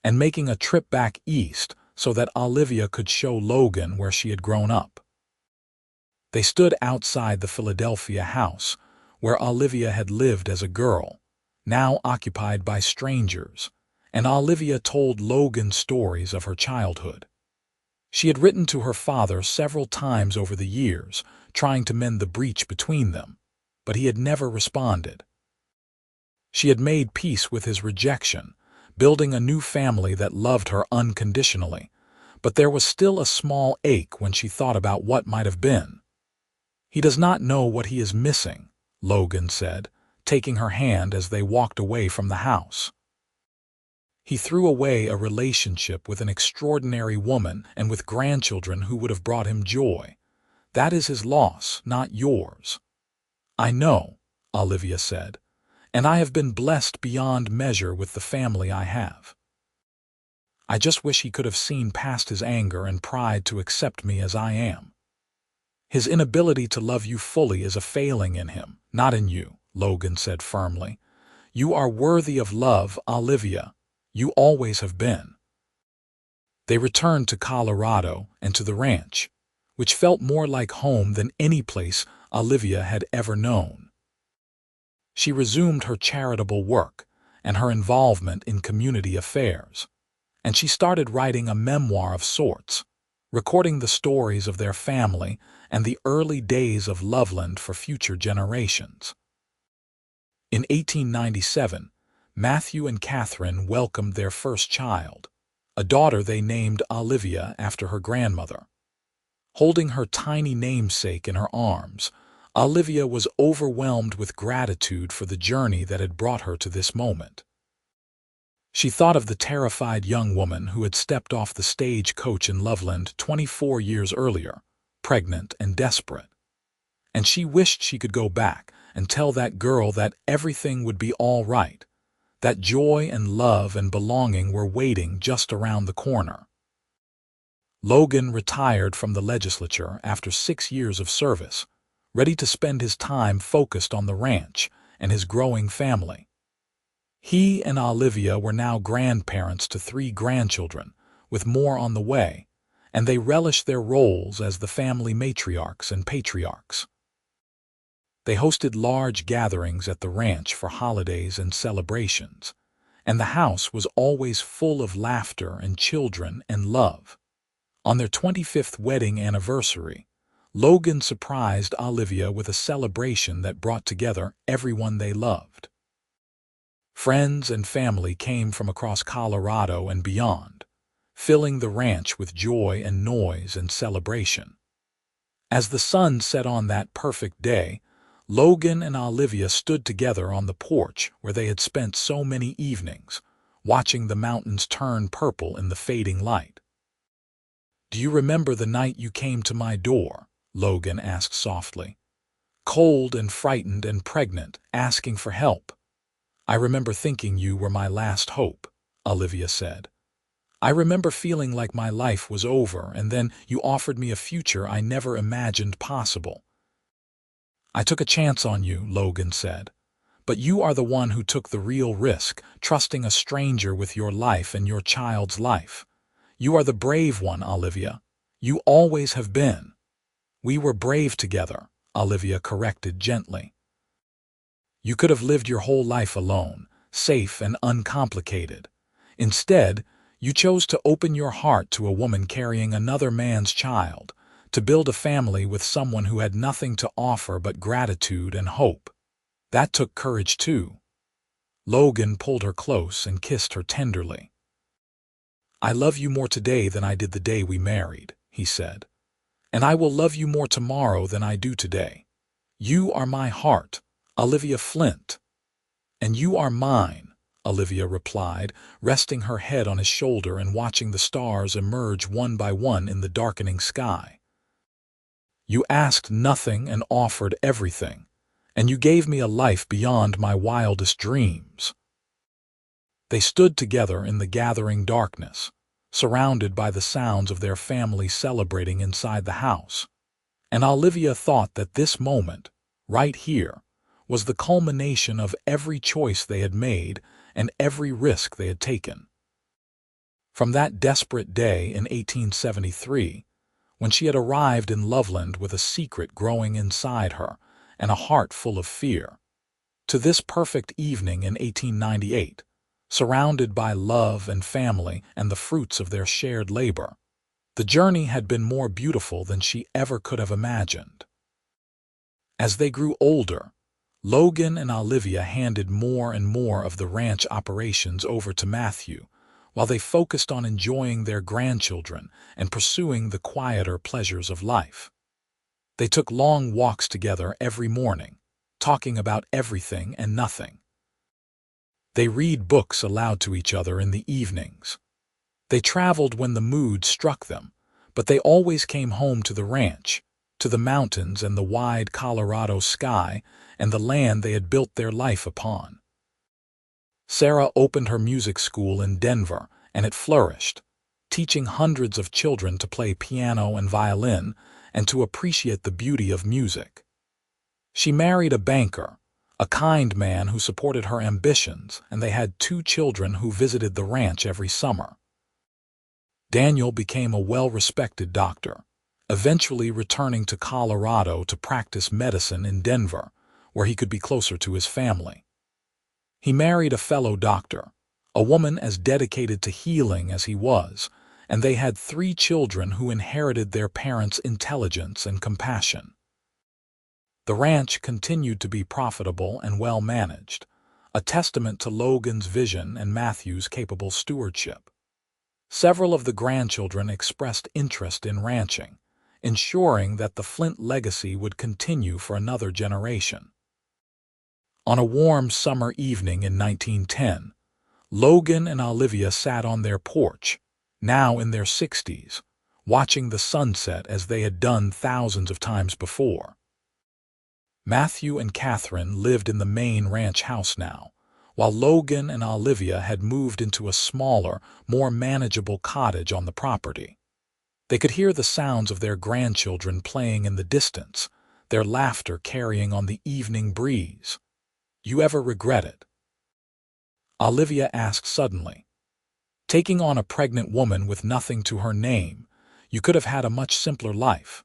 S1: and making a trip back east so that Olivia could show Logan where she had grown up. They stood outside the Philadelphia house, where Olivia had lived as a girl, now occupied by strangers, and Olivia told Logan stories of her childhood. She had written to her father several times over the years, trying to mend the breach between them, but he had never responded. She had made peace with his rejection, building a new family that loved her unconditionally, but there was still a small ache when she thought about what might have been. "He does not know what he is missing," Logan said, taking her hand as they walked away from the house. He threw away a relationship with an extraordinary woman and with grandchildren who would have brought him joy. That is his loss, not yours. I know, Olivia said, and I have been blessed beyond measure with the family I have. I just wish he could have seen past his anger and pride to accept me as I am. His inability to love you fully is a failing in him, not in you, Logan said firmly. You are worthy of love, Olivia. You always have been. They returned to Colorado and to the ranch, which felt more like home than any place Olivia had ever known. She resumed her charitable work and her involvement in community affairs, and she started writing a memoir of sorts, recording the stories of their family and the early days of Loveland for future generations. In 1897, Matthew and Catherine welcomed their first child, a daughter they named Olivia after her grandmother. Holding her tiny namesake in her arms, Olivia was overwhelmed with gratitude for the journey that had brought her to this moment. She thought of the terrified young woman who had stepped off the stagecoach in Loveland 24 years earlier, pregnant and desperate. And she wished she could go back and tell that girl that everything would be all right, that joy and love and belonging were waiting just around the corner. Logan retired from the legislature after 6 years of service, ready to spend his time focused on the ranch and his growing family. He and Olivia were now grandparents to 3 grandchildren, with more on the way, and they relished their roles as the family matriarchs and patriarchs. They hosted large gatherings at the ranch for holidays and celebrations, and the house was always full of laughter and children and love. On their 25th wedding anniversary, Logan surprised Olivia with a celebration that brought together everyone they loved. Friends and family came from across Colorado and beyond, filling the ranch with joy and noise and celebration. As the sun set on that perfect day, Logan and Olivia stood together on the porch where they had spent so many evenings, watching the mountains turn purple in the fading light. "Do you remember the night you came to my door?" Logan asked softly. "Cold and frightened and pregnant, asking for help." "I remember thinking you were my last hope," Olivia said. "I remember feeling like my life was over, and then you offered me a future I never imagined possible." "I took a chance on you," Logan said. "But you are the one who took the real risk, trusting a stranger with your life and your child's life. You are the brave one, Olivia. You always have been." "We were brave together," Olivia corrected gently. "You could have lived your whole life alone, safe and uncomplicated. Instead, you chose to open your heart to a woman carrying another man's child, to build a family with someone who had nothing to offer but gratitude and hope. That took courage too." Logan pulled her close and kissed her tenderly. "I love you more today than I did the day we married," he said. "And I will love you more tomorrow than I do today. You are my heart, Olivia Flint." "And you are mine," Olivia replied, resting her head on his shoulder and watching the stars emerge one by one in the darkening sky. "You asked nothing and offered everything, and you gave me a life beyond my wildest dreams." They stood together in the gathering darkness, surrounded by the sounds of their family celebrating inside the house, and Olivia thought that this moment, right here, was the culmination of every choice they had made and every risk they had taken. From that desperate day in 1873, when she had arrived in Loveland with a secret growing inside her and a heart full of fear, to this perfect evening in 1898, surrounded by love and family and the fruits of their shared labor, the journey had been more beautiful than she ever could have imagined. As they grew older, Logan and Olivia handed more and more of the ranch operations over to Matthew, while they focused on enjoying their grandchildren and pursuing the quieter pleasures of life. They took long walks together every morning, talking about everything and nothing. They read books aloud to each other in the evenings. They traveled when the mood struck them, but they always came home to the ranch, to the mountains and the wide Colorado sky and the land they had built their life upon. Sarah opened her music school in Denver, and it flourished, teaching hundreds of children to play piano and violin and to appreciate the beauty of music. She married a banker, a kind man who supported her ambitions, and they had 2 children who visited the ranch every summer. Daniel became a well-respected doctor, eventually returning to Colorado to practice medicine in Denver, where he could be closer to his family. He married a fellow doctor, a woman as dedicated to healing as he was, and they had 3 children who inherited their parents' intelligence and compassion. The ranch continued to be profitable and well-managed, a testament to Logan's vision and Matthew's capable stewardship. Several of the grandchildren expressed interest in ranching, ensuring that the Flint legacy would continue for another generation. On a warm summer evening in 1910, Logan and Olivia sat on their porch, now in their 60s, watching the sunset as they had done thousands of times before. Matthew and Catherine lived in the main ranch house now, while Logan and Olivia had moved into a smaller, more manageable cottage on the property. They could hear the sounds of their grandchildren playing in the distance, their laughter carrying on the evening breeze. "You ever regret it?" Olivia asked suddenly. "Taking on a pregnant woman with nothing to her name, you could have had a much simpler life."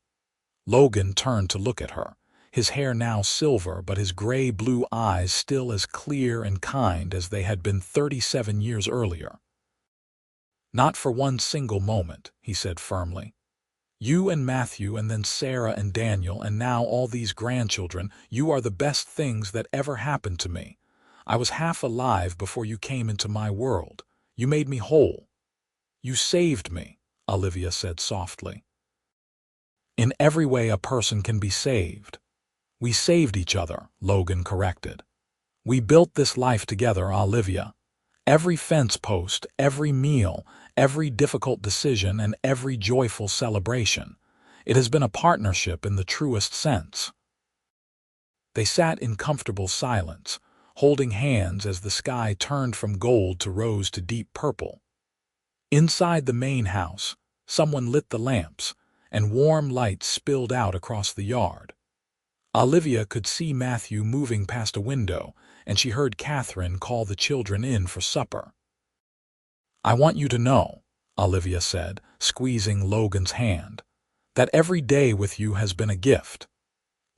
S1: Logan turned to look at her, his hair now silver but his gray-blue eyes still as clear and kind as they had been 37 years earlier. "Not for one single moment," he said firmly. "You and Matthew and then Sarah and Daniel and now all these grandchildren, you are the best things that ever happened to me. I was half alive before you came into my world. You made me whole." "You saved me," Olivia said softly. "In every way a person can be saved." "We saved each other," Logan corrected. "We built this life together, Olivia. Every fence post, every meal, every difficult decision, and every joyful celebration. It has been a partnership in the truest sense." They sat in comfortable silence, holding hands as the sky turned from gold to rose to deep purple. Inside the main house, someone lit the lamps, and warm light spilled out across the yard. Olivia could see Matthew moving past a window, and she heard Catherine call the children in for supper. "I want you to know," Olivia said, squeezing Logan's hand, "that every day with you has been a gift.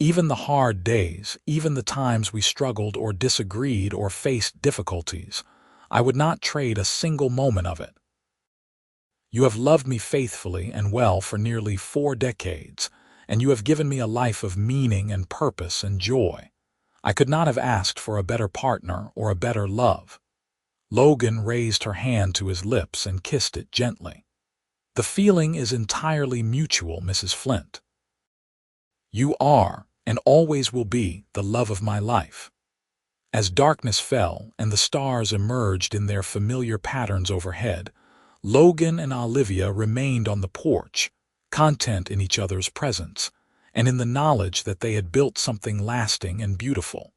S1: Even the hard days, even the times we struggled or disagreed or faced difficulties, I would not trade a single moment of it. You have loved me faithfully and well for nearly 4 decades, and you have given me a life of meaning and purpose and joy. I could not have asked for a better partner or a better love." Logan raised her hand to his lips and kissed it gently. "The feeling is entirely mutual, Mrs. Flint. You are, and always will be, the love of my life." As darkness fell and the stars emerged in their familiar patterns overhead, Logan and Olivia remained on the porch, content in each other's presence, and in the knowledge that they had built something lasting and beautiful.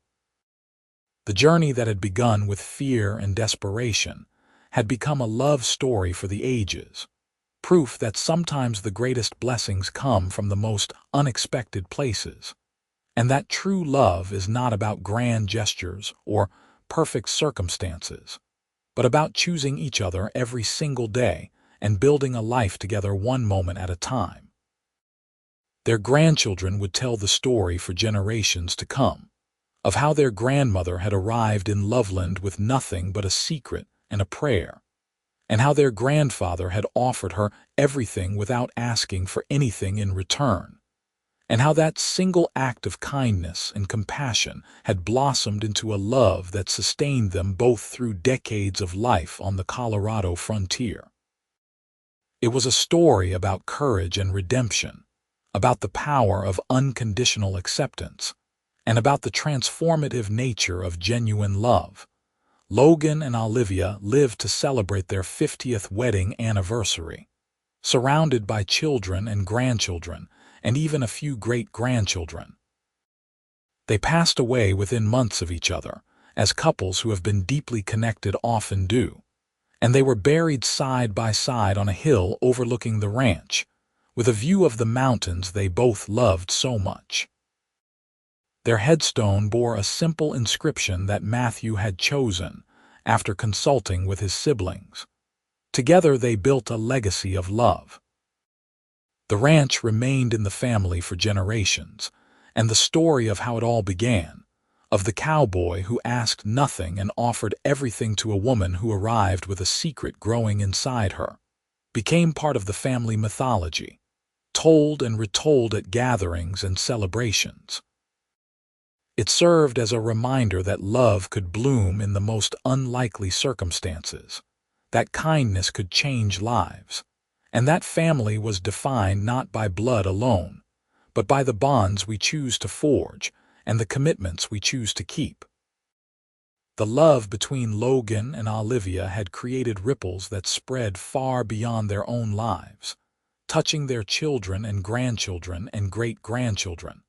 S1: The journey that had begun with fear and desperation had become a love story for the ages, proof that sometimes the greatest blessings come from the most unexpected places, and that true love is not about grand gestures or perfect circumstances, but about choosing each other every single day and building a life together one moment at a time. Their grandchildren would tell the story for generations to come, of how their grandmother had arrived in Loveland with nothing but a secret and a prayer, and how their grandfather had offered her everything without asking for anything in return, and how that single act of kindness and compassion had blossomed into a love that sustained them both through decades of life on the Colorado frontier. It was a story about courage and redemption, about the power of unconditional acceptance, and about the transformative nature of genuine love. Logan and Olivia lived to celebrate their 50th wedding anniversary, surrounded by children and grandchildren, and even a few great-grandchildren. They passed away within months of each other, as couples who have been deeply connected often do, and they were buried side by side on a hill overlooking the ranch, with a view of the mountains they both loved so much. Their headstone bore a simple inscription that Matthew had chosen after consulting with his siblings. Together they built a legacy of love. The ranch remained in the family for generations, and the story of how it all began, of the cowboy who asked nothing and offered everything to a woman who arrived with a secret growing inside her, became part of the family mythology, told and retold at gatherings and celebrations. It served as a reminder that love could bloom in the most unlikely circumstances, that kindness could change lives, and that family was defined not by blood alone, but by the bonds we choose to forge and the commitments we choose to keep. The love between Logan and Olivia had created ripples that spread far beyond their own lives, touching their children and grandchildren and great-grandchildren,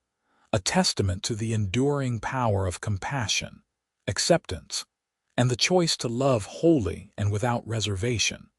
S1: a testament to the enduring power of compassion, acceptance, and the choice to love wholly and without reservation.